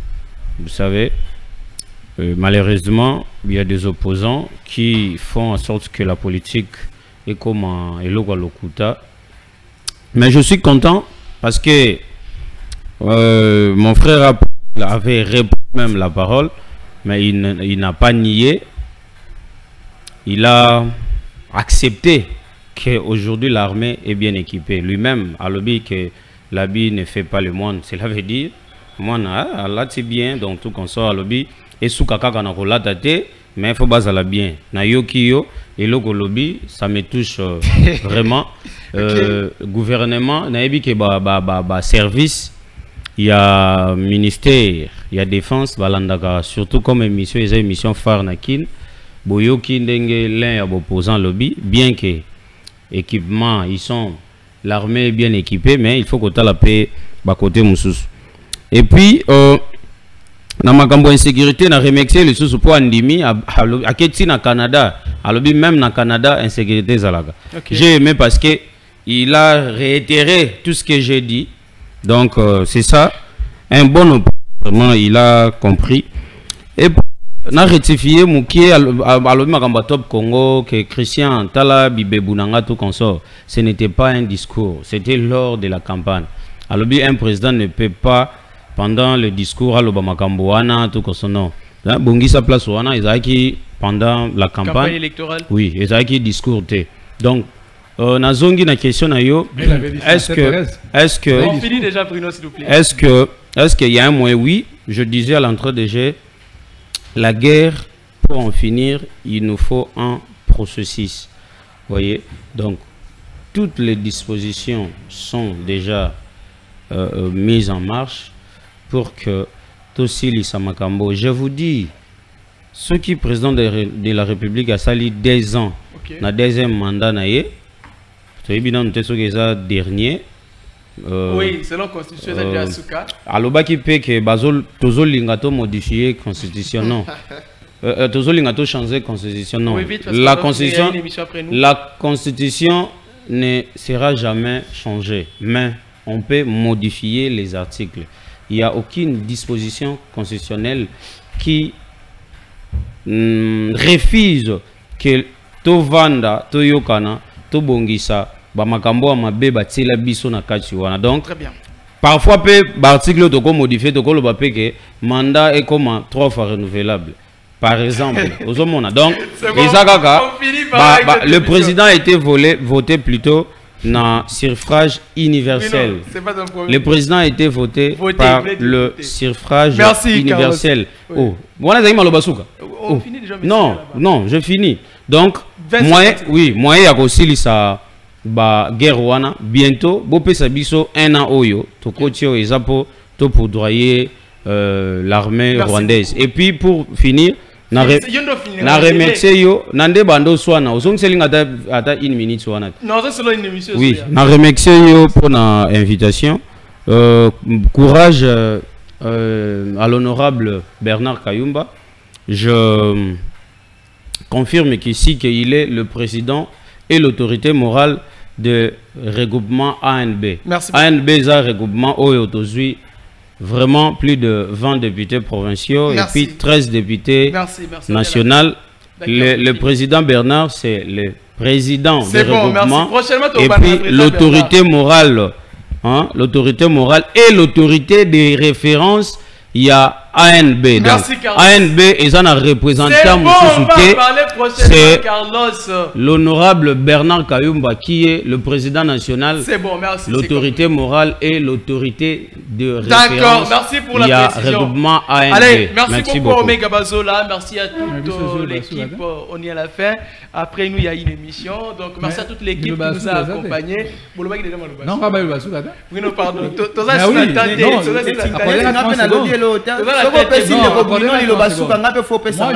Vous savez, malheureusement, il y a des opposants qui font en sorte que la politique est comme un lokuta. Mais je suis content parce que mon frère avait répondu même la parole, mais il n'a pas nié. Il a accepté qu'aujourd'hui l'armée est bien équipée. Lui-même a dit que l'habit ne fait pas le monde. Cela veut dire, moi, là c'est bien, donc tout qu'on sort à l'objet. Et sous kaka kana kola tate, mais il faut baser la bien. Na yokiyo et le lobby, ça me touche vraiment. Gouvernement, na ebi ke ba service, il y a ministère, il y a défense, balandaka surtout comme émission, les émissions phare nakin, boyoki ndenge l'un à opposant lobby, bien que équipement, ils sont l'armée est bien équipée, mais il faut que tu la paix ba côté moussous. Et puis na makambo insécurité na remercier les sous pour andimi à Keti na Canada alobi même na Canada insécurité zalaga. J'ai aimé parce que il a réitéré tout ce que j'ai dit, donc c'est ça un bon vraiment il a compris et na rectifié mukie alobi makambo top Congo que Christian Tala Bibebunanga tout consort, ce n'était pas un discours, c'était lors de la campagne. Alobi un président ne peut pas pendant le discours à l'Obamakamboana, tout comme son nom. Bongisa place Wana, Isaki pendant la campagne électorale. Oui, Isaki discours. Donc, Nazongi na question na yo. Est-ce que on finit déjà Bruno s'il vous plaît. Est-ce qu'il y a un moyen? Oui, je disais à l'entrée de jeu, la guerre pour en finir, il nous faut un processus. Vous voyez, donc toutes les dispositions sont déjà mises en marche pour que Tosili Samakambo, je vous dis, ceux qui président de la République a sali 10 ans, na deuxième mandat naïe, c'est évident que c'est dernier. Oui, selon la constitution de Asuka. Alors qui peut que Bazol Tozol Lingato modifier constitution non. Tozol Lingato changer constitution non. La constitution ne sera jamais changée, mais on peut modifier les articles. Il n'y a aucune disposition constitutionnelle qui refuse que Tovanda, Toyokana, Tobongisa, Bamakambo, Amabe, Batila, Biso, Nakachiwana. Donc, très bien. Parfois, l'article est modifié, que mandat est comme 3 fois renouvelable. Par exemple, aux hommes, donc, le président a été voté plutôt dans suffrage universel. Le président a été voté par le suffrage universel. Oh, voilà, on finit déjà. Non, je finis. Donc, moi, il y a aussi ça. Guerre wana bientôt bopé sabiso 1 an oyo to kotio ezapo to poudroyer l'armée rwandaise. Et puis pour finir na remercier yo nande bando swana osong selinga ata 1 minute swana. Non, c'est seulement une émission. Oui, na remercier yo pour la invitation. Courage à l'honorable Bernard Kayumba. Je confirme qu'ici qu'il est le président et l'autorité morale de regroupement ANB. Merci beaucoup. ANB est un regroupement où aujourd'hui vraiment plus de 20 députés provinciaux Merci. et puis 13 députés nationaux. Le président Bernard, c'est le président du regroupement. Et puis l'autorité morale, hein, l'autorité morale et l'autorité de référence, il y a ANB. Merci, donc, ANB est un représentant c'est l'honorable Bernard Kayumba qui est le président national. C'est bon, merci. L'autorité morale et l'autorité de référence. D'accord, merci pour il y la a précision. Regroupement ANB. Allez, merci beaucoup Omega Bazola, merci à toute l'équipe. On est à la fin. Après nous, il y a une émission. Donc, merci à toute l'équipe qui nous a accompagnés. Non, pas le Bazola. Oui, non, pardon. Moi,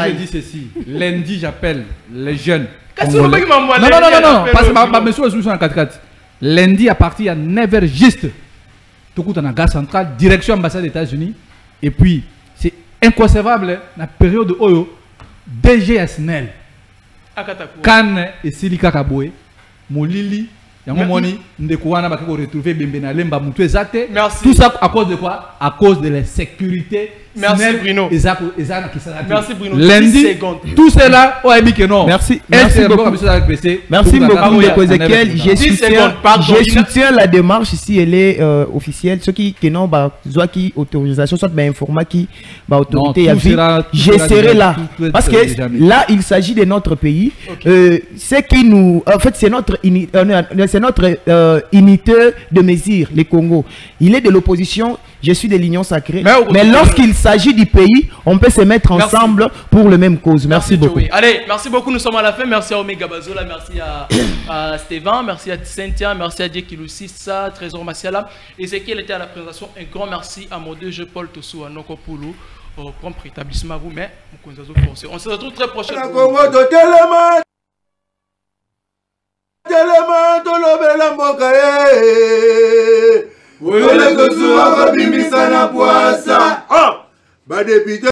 je dis ceci. Lundi, j'appelle les jeunes. Non, parce que monsieur est sur 4-4. Lundi, à partir de 9h juste, tout le monde en gare centrale, direction ambassade des États-Unis. Et puis, c'est inconcevable, la période de Oyo, DG Asnel, Kan et Silika Kaboué, Molili, Yamomoni, Ndekouana, Bakako retrouver Bembena Lemba, Moutou Ezate. Tout ça à cause de quoi? À cause de la sécurité. Merci Bruno. Merci Bruno. Lundi, tout cela, oh, non. Merci. Merci beaucoup. Merci beaucoup, Ezekiel. Je soutiens la démarche ici, elle est officielle. Ceux qui n'ont pas autorisation, soit information qui autorité, je serai là. Parce que là, il s'agit de notre pays. Ce qui nous, en fait, c'est notre unité de mesure, le Congo. Il est de l'opposition. Je suis de l'Union sacrée. Mais lorsqu'il s'agit du pays, on peut se mettre ensemble pour le même cause. Merci beaucoup. Allez, merci beaucoup. Nous sommes à la fin. Merci à Omega Bazola, merci à Stéphane, merci à Cynthia, merci à Diekilusissa, Trésor Massiala. Et c'est qui était à la présentation. Un grand merci à mon deux jeux Paul Tossou, à Nokopoulou, au propre établissement. Vous, mais on se retrouve très prochainement. Ole kosu akabimisa na poasa. Ba député